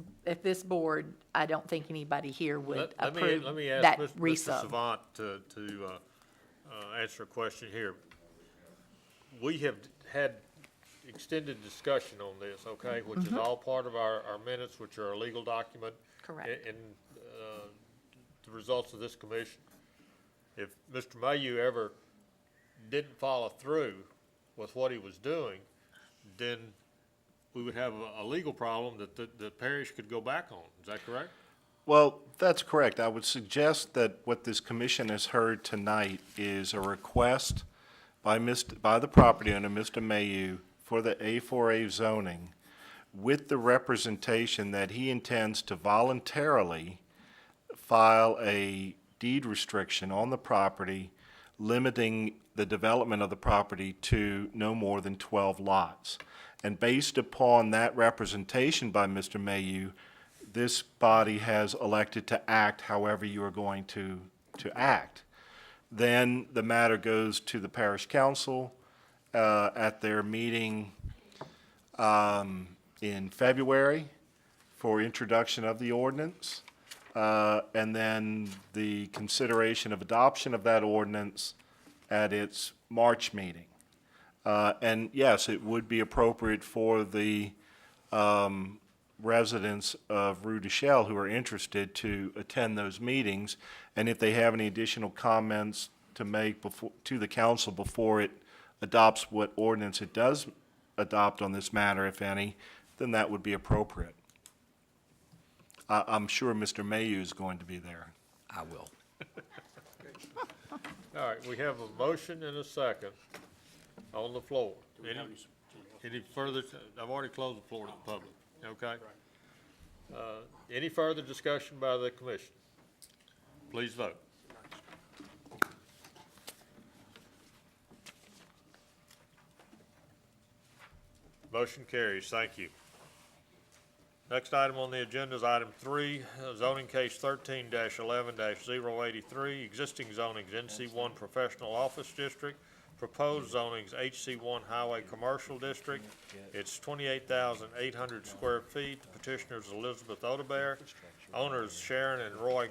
board, I don't think anybody here would approve Let me ask that Mr. resub. Savant to answer a question here. We have had extended discussion on this, okay, which is all part of our minutes, which are a legal document. Correct. And the results of this commission. If Mr. Mayhew ever didn't follow through with what he was doing, then we would have a legal problem that the parish could go back on. Is that correct? Well, that's correct. I would suggest that what this commission has heard tonight is a request by the property owner, Mr. Mayhew, for the A4A zoning with the representation that he intends to voluntarily file a deed restriction on the property, limiting the development of the property to no more than 12 lots. And based upon that representation by Mr. Mayhew, this body has elected to act however you are going to act. Then the matter goes to the parish council at their meeting in February for introduction of the ordinance, and then the consideration of adoption of that ordinance at its March meeting. And yes, it would be appropriate for the residents of Rue de Chelle who are interested to attend those meetings, and if they have any additional comments to make to the council before it adopts what ordinance it does adopt on this matter, if any, then that would be appropriate. I'm sure Mr. Mayhew is going to be there. I will. All right, we have a motion and a second on the floor. Any further, I've already closed the floor to the public, okay? Any further discussion by the commission? Please vote. Motion carries, thank you. Next item on the agenda is item 3, zoning case 13-11-083, existing zonings NC1 Professional Office District, proposed zonings HC1 Highway Commercial District. It's 28,800 square feet. The petitioners Elizabeth Odebear, owners Sharon and Roy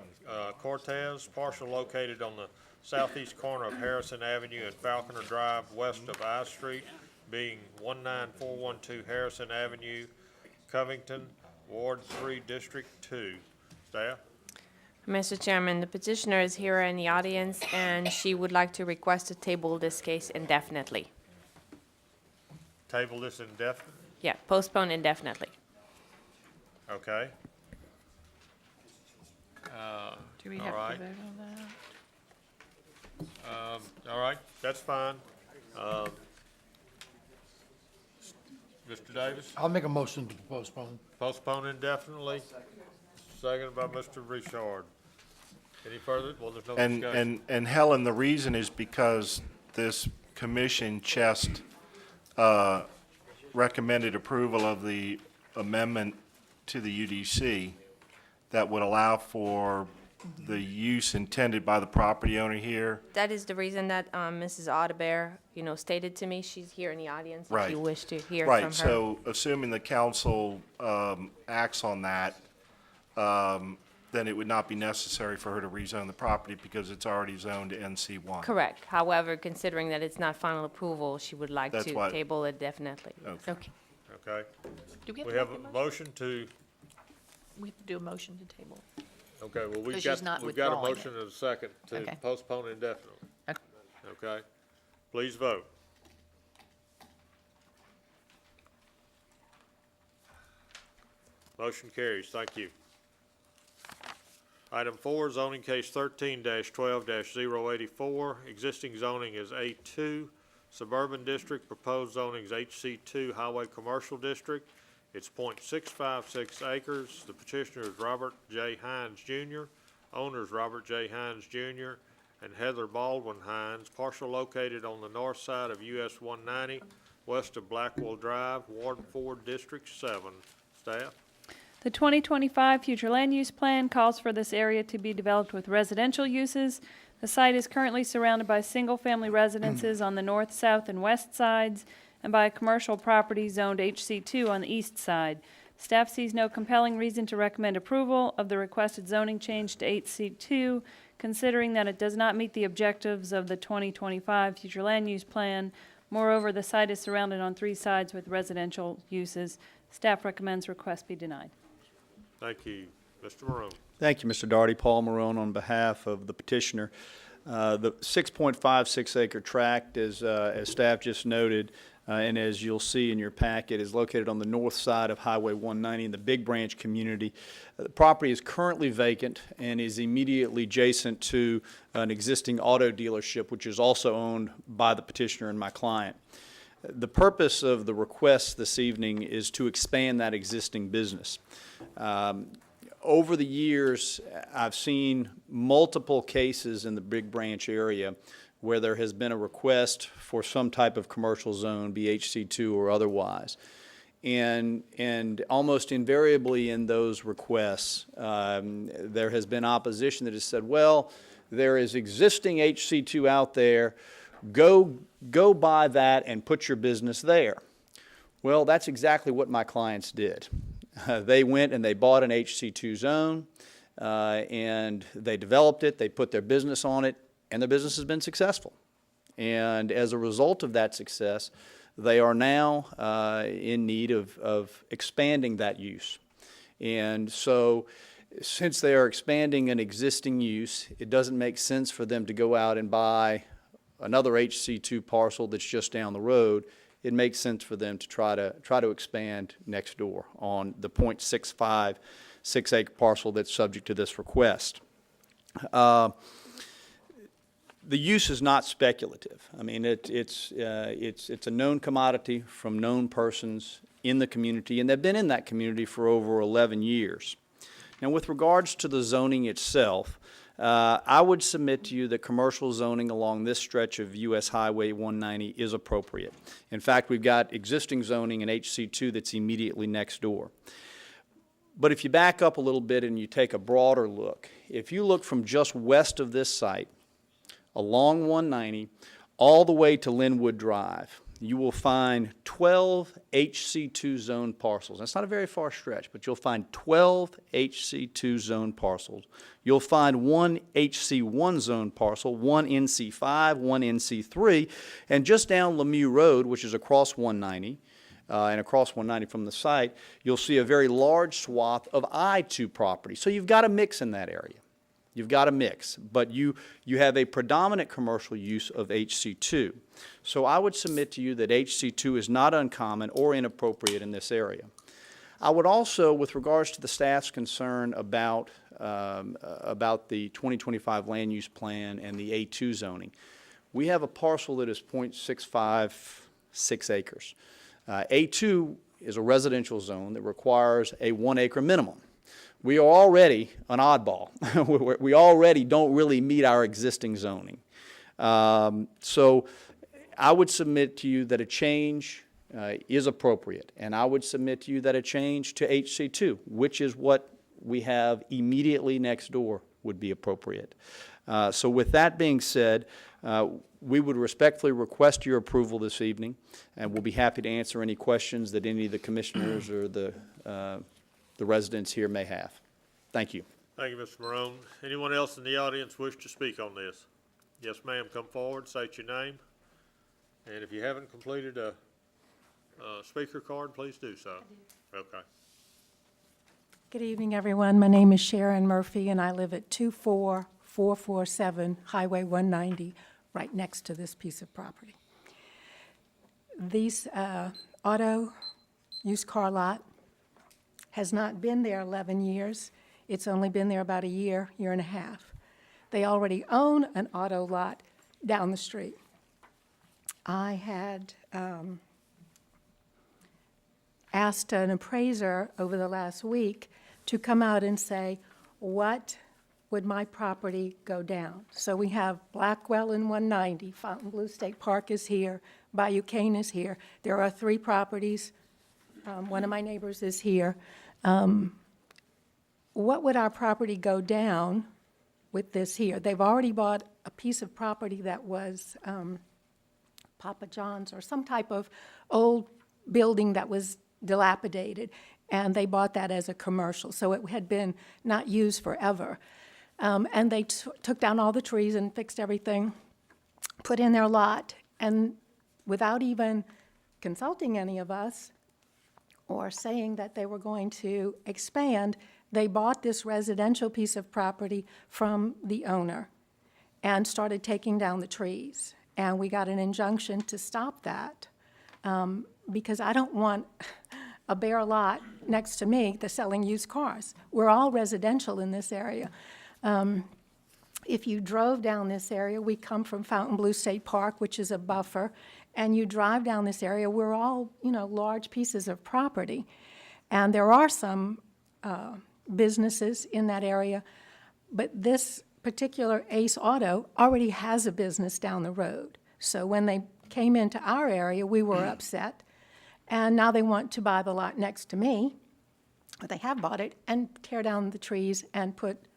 Cortez, parcel located on the southeast corner of Harrison Avenue and Falconer Drive west of I Street, being 19412 Harrison Avenue, Covington, Ward 3, District 2. Staff? Mr. Chairman, the petitioner is here in the audience, and she would like to request to table this case indefinitely. Table this indefinitely? Yeah, postpone indefinitely. Okay. Do we all have to right. vote on that? All right, that's fine. Mr. Davis, I'll make a motion to postpone. postpone indefinitely. Seconded by Mr. Richard. Any further? Well, there's no discussion. And Helen, the reason is because this commission just recommended approval of the amendment to the UDC that would allow for the use intended by the property owner here. That is the reason that Mrs. Odebear, stated to me. She's here in the audience if you wish to hear from her. Right, so assuming the council acts on that, then it would not be necessary for her to rezone the property because it's already zoned to NC1. Correct. However, considering that it's not final approval, she would like That's to why- table it definitely. Okay. Okay. Okay? Do we have We to have make a a motion to, We have to do a motion to table. okay, well, Because she's not we've got a withdrawing motion and a second to Okay. postpone indefinitely. Okay. Okay? Please vote. Motion carries. Thank you. Item 4, zoning case 13-12-084. Existing zoning is A2, Suburban District. Proposed zoning is HC2, Highway Commercial District. It's .656 acres. The petitioner is Robert J. Hines Jr., owners Robert J. Hines Jr. and Heather Baldwin Hines, parcel located on the north side of US 190, west of Blackwell Drive, Ward 4, District 7. Staff? The 2025 future land use plan calls for this area to be developed with residential uses. The site is currently surrounded by single-family residences on the north, south, and west sides, and by a commercial property zoned HC2 on the east side. Staff sees no compelling reason to recommend approval of the requested zoning change to HC2, considering that it does not meet the objectives of the 2025 future land use plan. Moreover, the site is surrounded on 3 sides with residential uses. Staff recommends request be denied. Thank you. Mr. Maroon. Thank you, Mr. Daugherty. Paul Marone on behalf of the petitioner. The 6.56 acre tract, as staff just noted, and as you'll see in your packet, is located on the north side of Highway 190 in the Big Branch community. The property is currently vacant and is immediately adjacent to an existing auto dealership, which is also owned by the petitioner and my client. The purpose of the request this evening is to expand that existing business. Over the years, I've seen multiple cases in the Big Branch area where there has been a request for some type of commercial zone, be HC2 or otherwise. And almost invariably in those requests, there has been opposition that has said, well, there is existing HC2 out there, go buy that and put your business there. Well, that's exactly what my clients did. They went and they bought an HC2 zone, and they developed it, they put their business on it, and their business has been successful. And as a result of that success, they are now in need of expanding that use. And so since they are expanding an existing use, it doesn't make sense for them to go out and buy another HC2 parcel that's just down the road. It makes sense for them to try to expand next door on the .656 acre parcel that's subject to this request. The use is not speculative. I mean, it's a known commodity from known persons in the community, and they've been in that community for over 11 years. Now, with regards to the zoning itself, I would submit to you that commercial zoning along this stretch of US Highway 190 is appropriate. In fact, we've got existing zoning in HC2 that's immediately next door. But if you back up a little bit and you take a broader look, if you look from just west of this site, along 190, all the way to Linwood Drive, you will find 12 HC2 zone parcels. That's not a very far stretch, but you'll find 12 HC2 zone parcels. You'll find 1 HC1 zone parcel, 1 NC5, 1 NC3, and just down Lemieux Road, which is across 190, and across 190 from the site, you'll see a very large swath of I2 property. So you've got a mix in that area. You've got a mix, but you have a predominant commercial use of HC2. So I would submit to you that HC2 is not uncommon or inappropriate in this area. I would also, with regards to the staff's concern about the 2025 land use plan and the A2 zoning, we have a parcel that is .656 acres. A2 is a residential zone that requires a 1 acre minimum. We are already an oddball. We already don't really meet our existing zoning. So I would submit to you that a change is appropriate, and I would submit to you that a change to HC2, which is what we have immediately next door, would be appropriate. So with that being said, we would respectfully request your approval this evening, and we'll be happy to answer any questions that any of the commissioners or the residents here may have. Thank you. Thank you, Mr. Marone. Anyone else in the audience wish to speak on this? Yes, ma'am, come forward, state your name. And if you haven't completed a speaker card, please do so. Okay. Good evening, everyone. My name is Sharon Murphy, and I live at 24447 Highway 190, right next to this piece of property. These auto used car lot has not been there 11 years. It's only been there about a year, year and a half. They already own an auto lot down the street. I had asked an appraiser over the last week to come out and say, what would my property go down? So we have Blackwell in 190, Fontainebleau State Park is here, Bayou Cane is here. There are 3 properties. One of my neighbors is here. What would our property go down with this here? They've already bought a piece of property that was Papa John's or some type of old building that was dilapidated, and they bought that as a commercial, so it had been not used forever. And they took down all the trees and fixed everything, put in their lot, and without even consulting any of us or saying that they were going to expand, they bought this residential piece of property from the owner and started taking down the trees. And we got an injunction to stop that because I don't want a bare lot next to me that's selling used cars. We're all residential in this area. If you drove down this area, we come from Fontainebleau State Park, which is a buffer, and you drive down this area, we're all, large pieces of property. And there are some businesses in that area, but this particular Ace Auto already has a business down the road. So when they came into our area, we were upset, and now they want to buy the lot next to me, or they have bought it, and tear down the trees and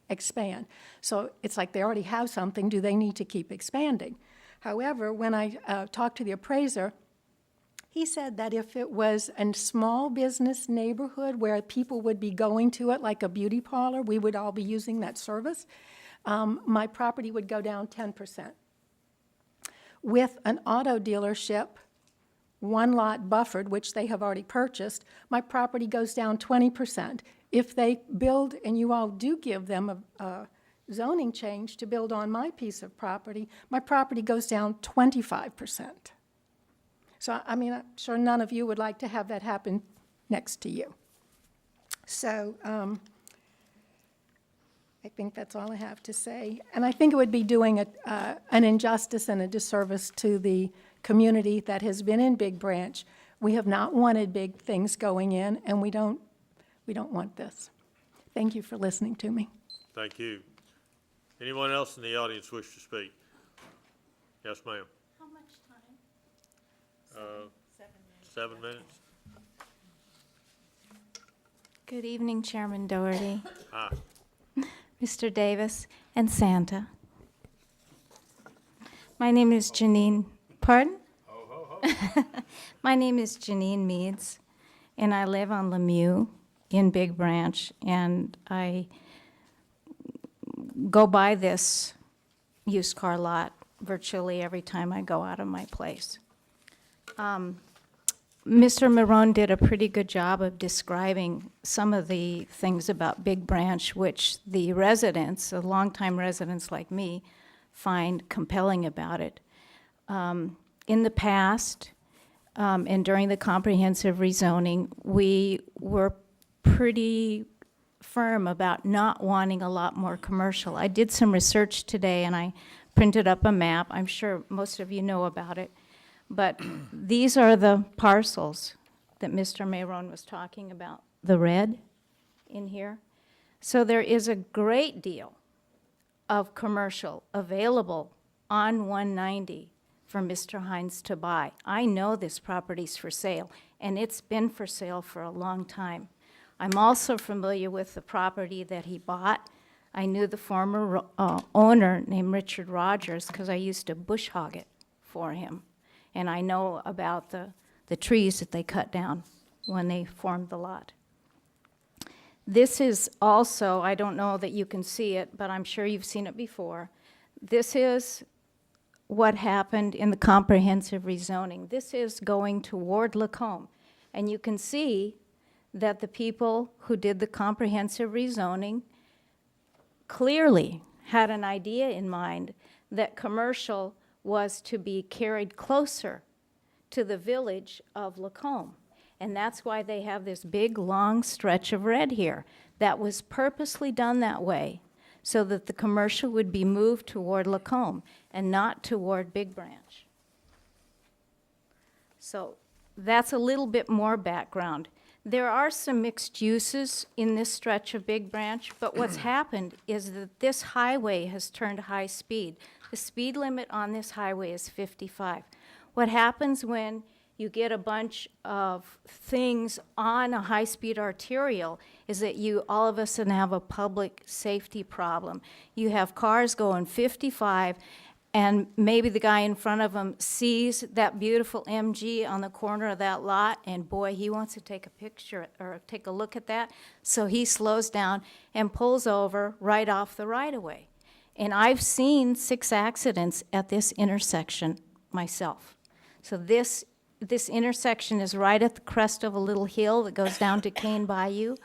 expand. So it's like they already have something. Do they need to keep expanding? However, when I talked to the appraiser, he said that if it was a small business neighborhood where people would be going to it, like a beauty parlor, we would all be using that service, my property would go down 10%. With an auto dealership, one lot buffered, which they have already purchased, my property goes down 20%. If they build, and you all do give them a zoning change to build on my piece of property, my property goes down 25%. So, I'm sure none of you would like to have that happen next to you. So, I think that's all I have to say. And I think it would be doing an injustice and a disservice to the community that has been in Big Branch. We have not wanted big things going in, and we don't want this. Thank you for listening to me. Thank you. Anyone else in the audience wish to speak? Yes, ma'am. How much time? 7 minutes. Good evening, Chairman Doherty, Hi. Mr. Davis, and Santa. My name is Janine, pardon? My name is Janine Meads, and I live on Lemieux in Big Branch, and I go by this used car lot virtually every time I go out of my place. Mr. Marone did a pretty good job of describing some of the things about Big Branch, which the residents, the longtime residents like me, find compelling about it. In the past, and during the comprehensive rezoning, we were pretty firm about not wanting a lot more commercial. I did some research today, and I printed up a map. I'm sure most of you know about it. But these are the parcels that Mr. Marone was talking about, the red in here. So there is a great deal of commercial available on 190 for Mr. Hines to buy. I know this property's for sale, and it's been for sale for a long time. I'm also familiar with the property that he bought. I knew the former owner named Richard Rogers because I used to bush hog it for him. And I know about the trees that they cut down when they formed the lot. This is also, I don't know that you can see it, but I'm sure you've seen it before. This is what happened in the comprehensive rezoning. This is going toward Lacombe. And you can see that the people who did the comprehensive rezoning clearly had an idea in mind that commercial was to be carried closer to the village of Lacombe. And that's why they have this big, long stretch of red here. That was purposely done that way, so that the commercial would be moved toward Lacombe and not toward Big Branch. So that's a little bit more background. There are some mixed uses in this stretch of Big Branch, but what's happened is that this highway has turned high speed. The speed limit on this highway is 55. What happens when you get a bunch of things on a high-speed arterial is that you all of a sudden have a public safety problem. You have cars going 55, and maybe the guy in front of them sees that beautiful MG on the corner of that lot, and boy, he wants to take a picture or take a look at that, so he slows down and pulls over right off the right-of-way. And I've seen 6 accidents at this intersection myself. So this intersection is right at the crest of a little hill that goes down to Cane Bayou,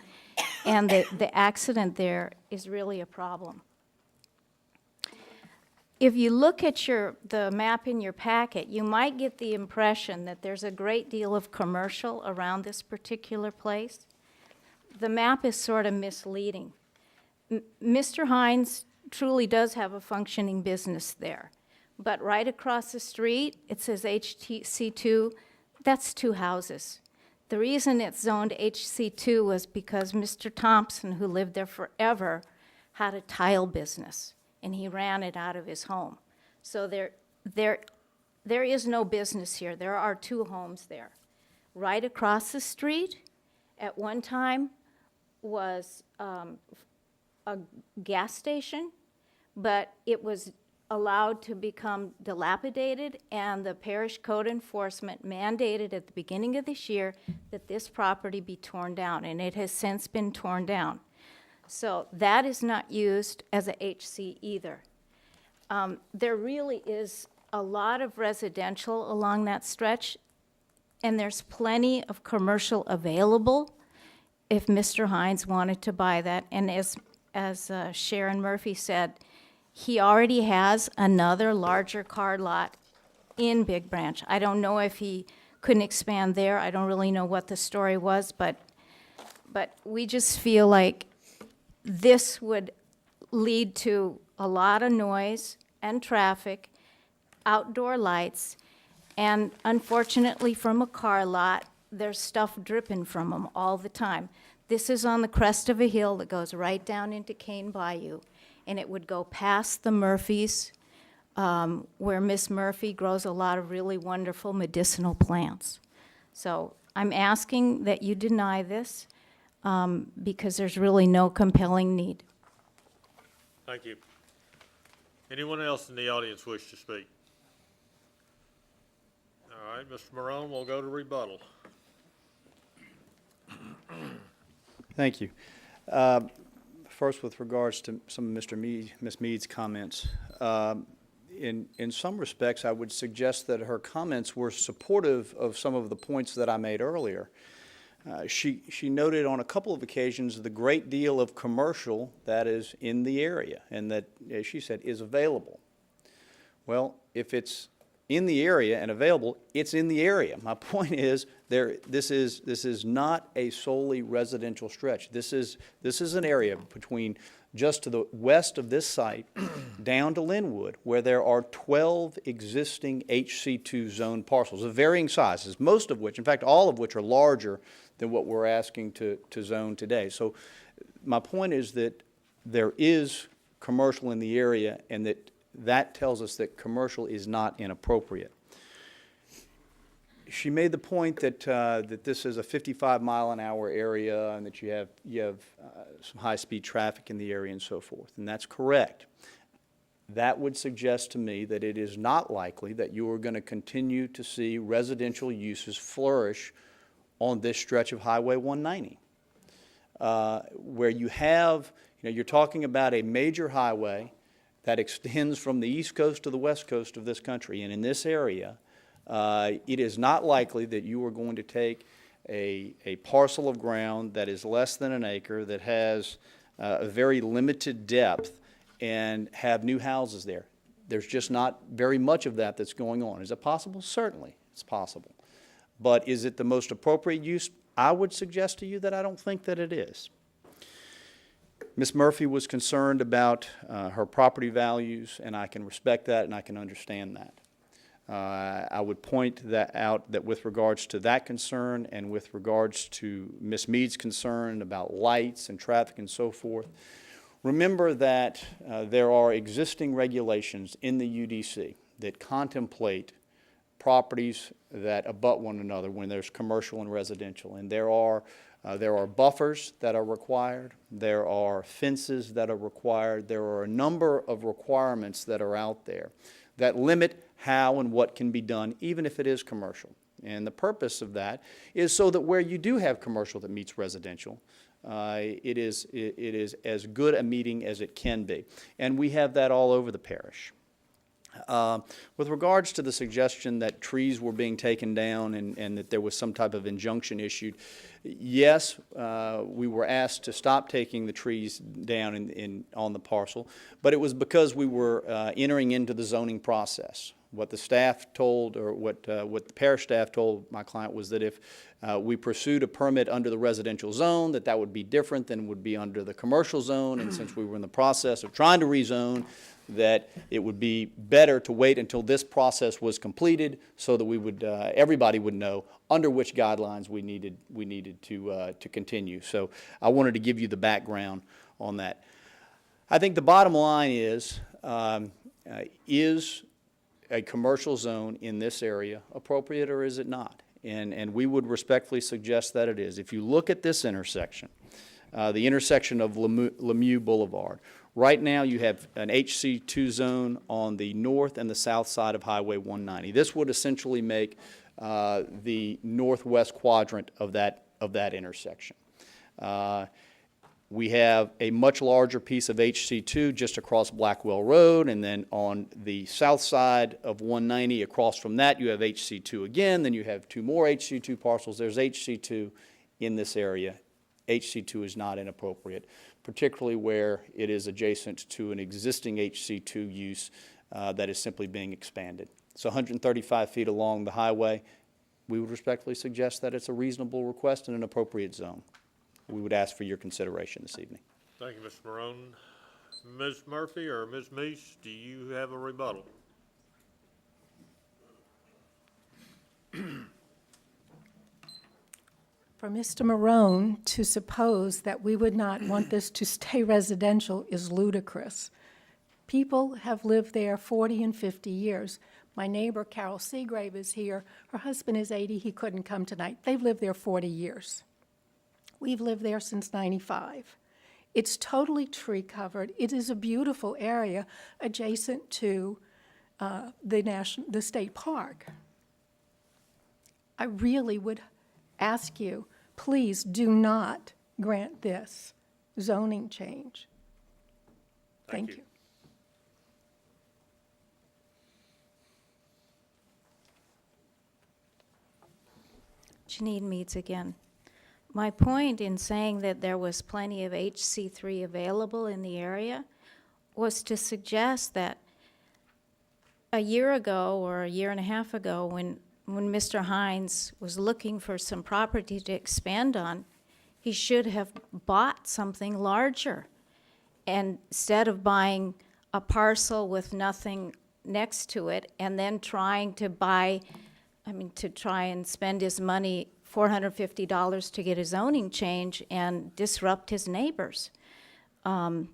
and the accident there is really a problem. If you look at the map in your packet, you might get the impression that there's a great deal of commercial around this particular place. The map is sort of misleading. Mr. Hines truly does have a functioning business there. But right across the street, it says HC2, that's 2 houses. The reason it's zoned HC2 was because Mr. Thompson, who lived there forever, had a tile business, and he ran it out of his home. So there is no business here. There are 2 homes there. Right across the street, at one time, was a gas station, but it was allowed to become dilapidated, and the parish code enforcement mandated at the beginning of this year that this property be torn down, and it has since been torn down. So that is not used as a HC either. There really is a lot of residential along that stretch, and there's plenty of commercial available if Mr. Hines wanted to buy that. And as Sharon Murphy said, he already has another larger car lot in Big Branch. I don't know if he couldn't expand there. I don't really know what the story was, but we just feel like this would lead to a lot of noise and traffic, outdoor lights, and unfortunately from a car lot, there's stuff dripping from them all the time. This is on the crest of a hill that goes right down into Cane Bayou, and it would go past the Murphys, where Miss Murphy grows a lot of really wonderful medicinal plants. So I'm asking that you deny this because there's really no compelling need. Thank you. Anyone else in the audience wish to speak? All right, Mr. Morone, we'll go to rebuttal. Thank you. First, with regards to some of Ms. Mead's comments, in some respects, I would suggest that her comments were supportive of some of the points that I made earlier. She noted on a couple of occasions the great deal of commercial that is in the area and that, as she said, is available. Well, if it's in the area and available, it's in the area. My point is, this is not a solely residential stretch. This is an area between just to the west of this site down to Linwood, where there are 12 existing HC2 zone parcels of varying sizes, most of which, in fact, all of which are larger than what we're asking to zone today. So my point is that there is commercial in the area, and that tells us that commercial is not inappropriate. She made the point that that this is a 55-mile-an-hour area and that you have some high-speed traffic in the area and so forth, and that's correct. That would suggest to me that it is not likely that you are going to continue to see residential uses flourish on this stretch of Highway 190, where you have, you're talking about a major highway that extends from the east coast to the west coast of this country. And in this area, it is not likely that you are going to take a parcel of ground that is less than an acre, that has a very limited depth, and have new houses there. There's just not very much of that that's going on. Is it possible? Certainly, it's possible. But is it the most appropriate use? I would suggest to you that I don't think that it is. Ms. Murphy was concerned about her property values, and I can respect that and I can understand that. I would point that out that with regards to that concern and with regards to Ms. Mead's concern about lights and traffic and so forth, remember that there are existing regulations in the UDC that contemplate properties that abut one another when there's commercial and residential. And there are buffers that are required. There are fences that are required. There are a number of requirements that are out there that limit how and what can be done, even if it is commercial. And the purpose of that is so that where you do have commercial that meets residential, it is as good a meeting as it can be. And we have that all over the parish. With regards to the suggestion that trees were being taken down and that there was some type of injunction issued, yes, we were asked to stop taking the trees down on the parcel, but it was because we were entering into the zoning process. What the staff told, or what the parish staff told my client, was that if we pursued a permit under the residential zone, that would be different than would be under the commercial zone, and since we were in the process of trying to rezone, that it would be better to wait until this process was completed so that we would, everybody would know under which guidelines we needed to continue. So I wanted to give you the background on that. I think the bottom line is a commercial zone in this area appropriate, or is it not? And we would respectfully suggest that it is. If you look at this intersection, the intersection of Lemieux Boulevard, right now you have an HC2 zone on the north and the south side of Highway 190. This would essentially make the northwest quadrant of that intersection. We have a much larger piece of HC2 just across Blackwell Road, and then on the south side of 190 across from that you have HC2 again, then you have two more HC2 parcels. There's HC2 in this area. HC2 is not inappropriate, particularly where it is adjacent to an existing HC2 use that is simply being expanded. It's 135 feet along the highway. We would respectfully suggest that it's a reasonable request in an appropriate zone. We would ask for your consideration this evening. Thank you, Mr. Marone. Ms. Murphy or Ms. Meese, do you have a rebuttal? For Mr. Marone to suppose that we would not want this to stay residential is ludicrous. People have lived there 40 and 50 years. My neighbor, Carol Seagrave, is here. Her husband is 80. He couldn't come tonight. They've lived there 40 years. We've lived there since '95. It's totally tree-covered. It is a beautiful area adjacent to the state park. I really would ask you, please do not grant this zoning change. Thank you. Janine Meads again. My point in saying that there was plenty of HC3 available in the area was to suggest that a year ago or a year and a half ago, when Mr. Hines was looking for some property to expand on, he should have bought something larger. And instead of buying a parcel with nothing next to it and then trying to try and spend his money, $450 to get a zoning change and disrupt his neighbors. The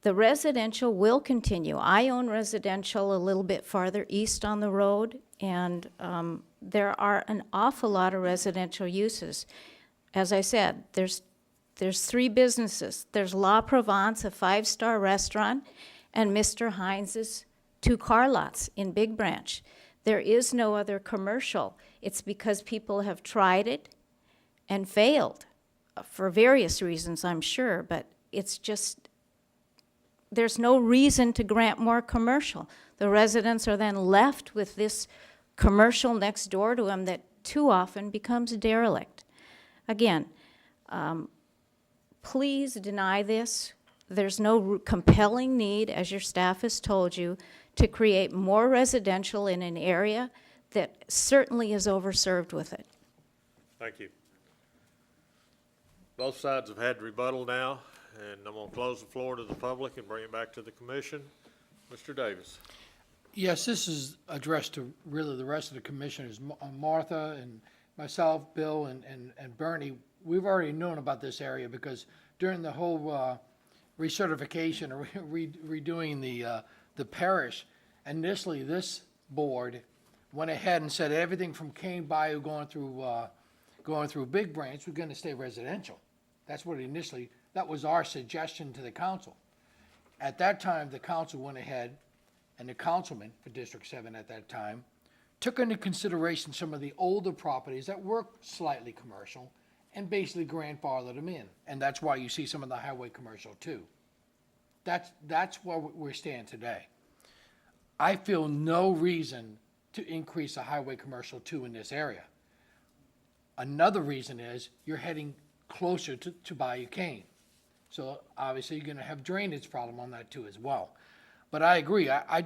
residential will continue. I own residential a little bit farther east on the road, and there are an awful lot of residential uses. As I said, there's 3 businesses. There's La Provence, a 5-star restaurant, and Mr. Hines's 2 car lots in Big Branch. There is no other commercial. It's because people have tried it and failed for various reasons, I'm sure, but it's just there's no reason to grant more commercial. The residents are then left with this commercial next door to them that too often becomes derelict. Again, please deny this. There's no compelling need, as your staff has told you, to create more residential in an area that certainly is overserved with it. Thank you. Both sides have had rebuttal now, and I'm going to close the floor to the public and bring it back to the commission. Mr. Davis. Yes, this is addressed to really the rest of the commissioners, Martha and myself, Bill, and Bernie. We've already known about this area because during the whole recertification or redoing the parish, initially this board went ahead and said everything from Cane Bayou going through Big Branch was going to stay residential. That's what initially, that was our suggestion to the council. At that time, the council went ahead, and the councilman for District 7 at that time took into consideration some of the older properties that were slightly commercial and basically grandfathered them in. And that's why you see some of the highway commercial too. That's where we stand today. I feel no reason to increase the highway commercial too in this area. Another reason is you're heading closer to Bayou Cane. So obviously you're gonna have drainage problem on that too as well. But I agree, I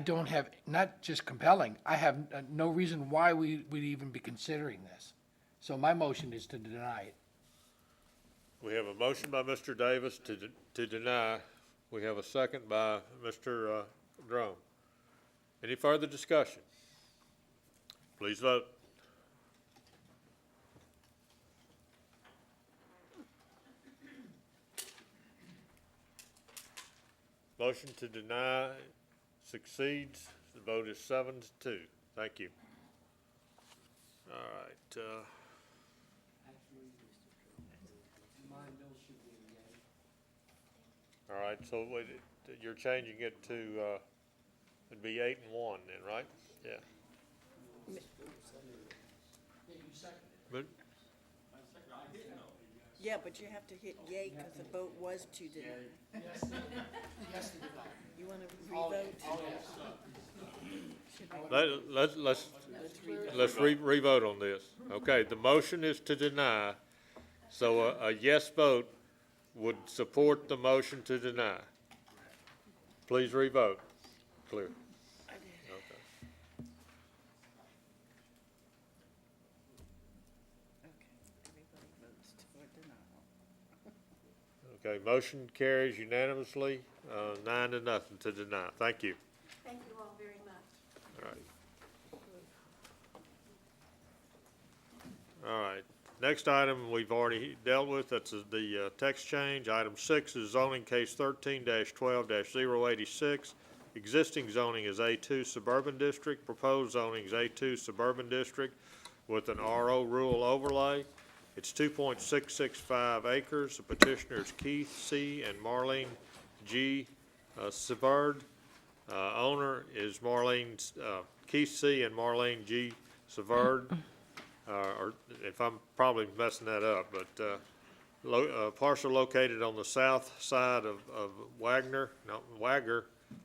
don't have, not just compelling, I have no reason why we would even be considering this. So my motion is to deny it. We have a motion by Mr. Davis to deny. We have a second by Mr. Drone. Any further discussion? Please vote. Motion to deny succeeds. The vote is 7-2. Thank you. All right. All right, so you're changing it to, it'd be 8-1 then, right? Yeah. But Yeah, but you have to hit yay because the vote was to deny. You want to revote? let's re-vote on this. Okay, the motion is to deny, so a yes vote would support the motion to deny. Please re-vote. Clear. Okay. Okay, motion carries unanimously, 9-0 to deny. Thank you. Thank you all very much. All right. All right. Next item we've already dealt with, that's the text change. Item 6 is zoning case 13-12-086. Existing zoning is A2 Suburban District. Proposed zoning is A2 Suburban District with an RO rural overlay. It's 2.665 acres. The petitioners Keith C. and Marlene G. Savard. Owner is Keith C. and Marlene G. Savard. Or if I'm probably messing that up, but parcel located on the south side of Wagner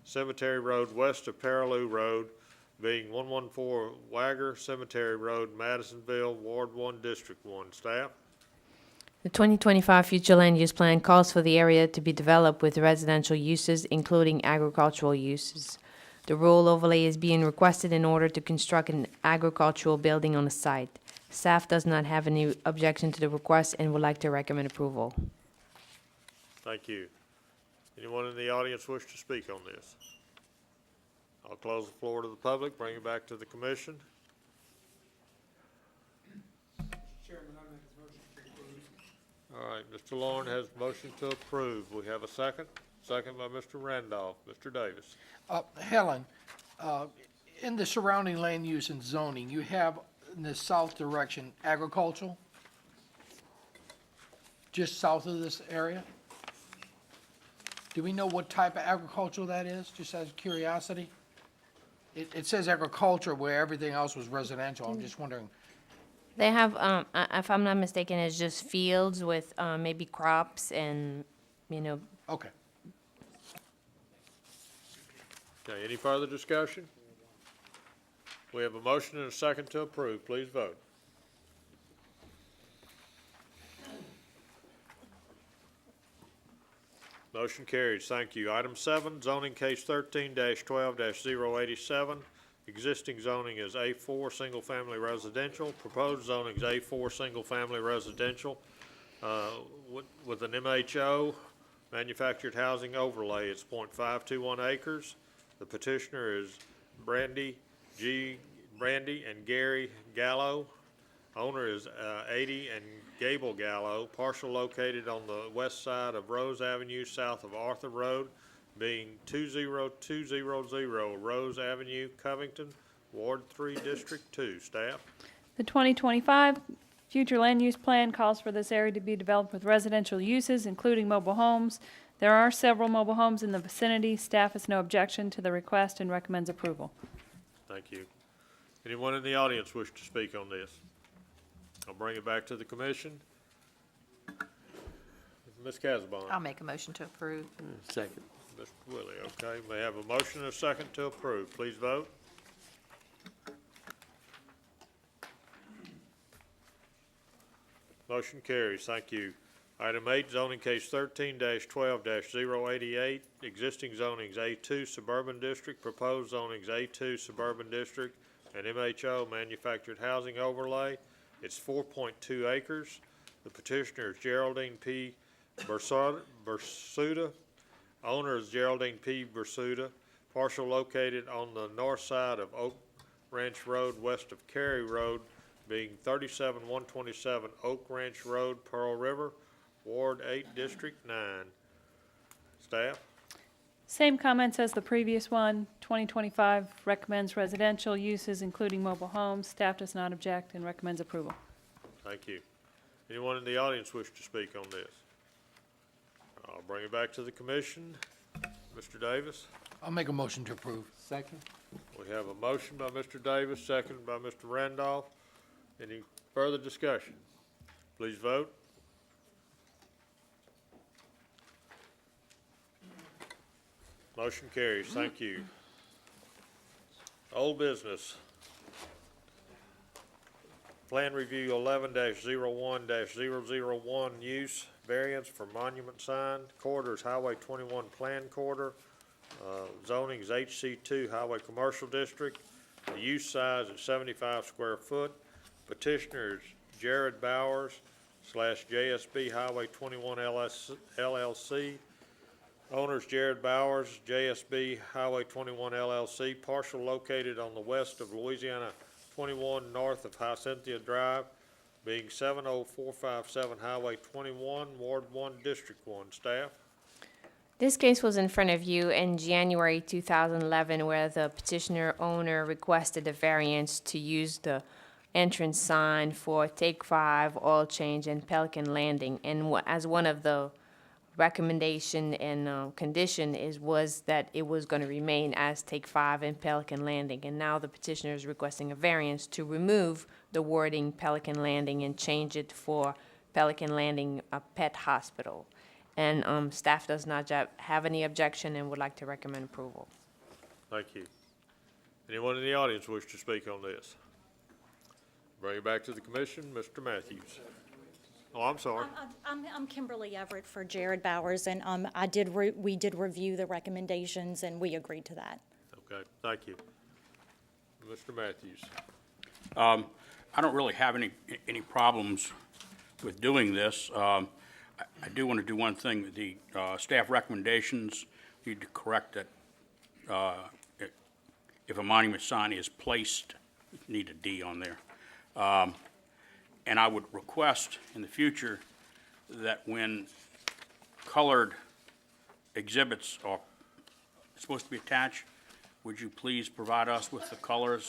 Cemetery Road, west of Paraloo Road, being 114 Wagner Cemetery Road, Madisonville, Ward 1, District 1. Staff? The 2025 future land use plan calls for the area to be developed with residential uses, including agricultural uses. The rural overlay is being requested in order to construct an agricultural building on the site. Staff does not have any objection to the request and would like to recommend approval. Thank you. Anyone in the audience wish to speak on this? I'll close the floor to the public, bring it back to the commission. Chairman, I make a motion to approve. All right, Mr. Lauren has a motion to approve. We have a second. Second by Mr. Randolph. Mr. Davis. Helen, in the surrounding land use and zoning, you have in the south direction agricultural? Just south of this area? Do we know what type of agricultural that is, just out of curiosity? It says agriculture where everything else was residential. I'm just wondering. They have, if I'm not mistaken, it's just fields with maybe crops and, Okay. Okay, any further discussion? We have a motion and a second to approve. Please vote. Motion carries. Thank you. Item 7, zoning case 13-12-087. Existing zoning is A4, single-family residential. Proposed zoning is A4, single-family residential, with an MHO, manufactured housing overlay. It's .521 acres. The petitioner is Brandy and Gary Gallo. Owner is 80 and Gable Gallo, parcel located on the west side of Rose Avenue, south of Arthur Road, being 20200 Rose Avenue, Covington, Ward 3, District 2. Staff? The 2025 future land use plan calls for this area to be developed with residential uses, including mobile homes. There are several mobile homes in the vicinity. Staff has no objection to the request and recommends approval. Thank you. Anyone in the audience wish to speak on this? I'll bring it back to the commission. Ms. Casabon. I'll make a motion to approve. Second. Mr. Willie, okay. May I have a motion and a second to approve. Please vote. Motion carries. Thank you. Item 8, zoning case 13-12-088. Existing zonings A2 Suburban District, proposed zonings A2 Suburban District, and MHO manufactured housing overlay. It's 4.2 acres. The petitioner is Geraldine P. Bursuda. Owner is Geraldine P. Bursuda. Parcel located on the north side of Oak Ranch Road, west of Cary Road, being 37127 Oak Ranch Road, Pearl River, Ward 8, District 9. Staff? Same comments as the previous one. 2025 recommends residential uses, including mobile homes. Staff does not object and recommends approval. Thank you. Anyone in the audience wish to speak on this? I'll bring it back to the commission. Mr. Davis? I'll make a motion to approve. Second. We have a motion by Mr. Davis, seconded by Mr. Randolph. Any further discussion? Please vote. Motion carries. Thank you. Old business. Plan review 11-01-001 use variance for monument sign. Corridor is Highway 21 plan corridor. Zoning is HC2 Highway Commercial District. The use size is 75 square foot. Petitioner is Jared Bowers / JSB Highway 21 LLC. Owners Jared Bowers, JSB Highway 21 LLC, parcel located on the west of Louisiana 21 north of Hyacinthe Drive, being 70457 Highway 21, Ward 1, District 1. Staff? This case was in front of you in January 2011, where the petitioner owner requested a variance to use the entrance sign for Take 5, Oil Change, and Pelican Landing. And as one of the recommendation and condition was that it was going to remain as Take 5 and Pelican Landing. And now the petitioner is requesting a variance to remove the wording Pelican Landing and change it for Pelican Landing Pet Hospital. And staff does not have any objection and would like to recommend approval. Thank you. Anyone in the audience wish to speak on this? Bring it back to the commission. Mr. Matthews. Oh, I'm sorry. I'm Kimberly Everett for Jared Bowers, and we did review the recommendations, and we agreed to that. Okay, thank you. Mr. Matthews. I don't really have any problems with doing this. I do want to do one thing. The staff recommendations need to correct that if a monument sign is placed, need a D on there. And I would request in the future that when colored exhibits are supposed to be attached, would you please provide us with the colored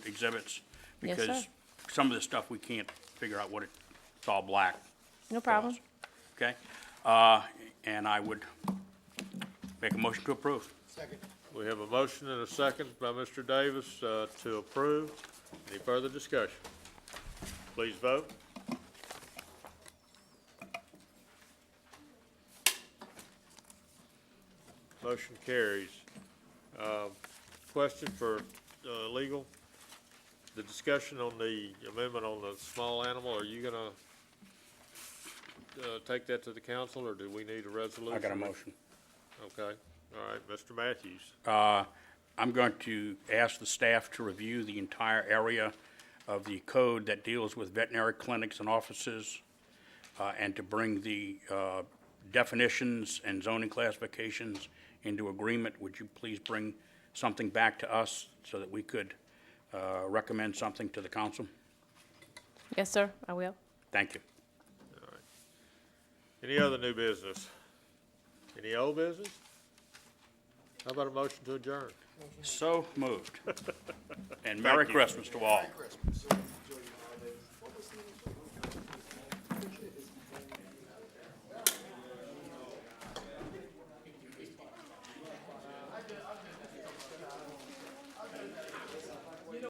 exhibits? Yes, Because sir. some of this stuff we can't figure out it's all black. No problem. Okay? And I would make a motion to approve. Second. We have a motion and a second by Mr. Davis to approve. Any further discussion? Please vote. Motion carries. Question for legal. The discussion on the amendment on the small animal, are you gonna take that to the council, or do we need a resolution? I got a motion. Okay, all right, Mr. Matthews. I'm going to ask the staff to review the entire area of the code that deals with veterinary clinics and offices, and to bring the definitions and zoning classifications into agreement. Would you please bring something back to us so that we could recommend something to the council? Yes, sir, I will. Thank you. Any other new business? Any old business? How about a motion to adjourn? So moved. And Merry Christmas to all.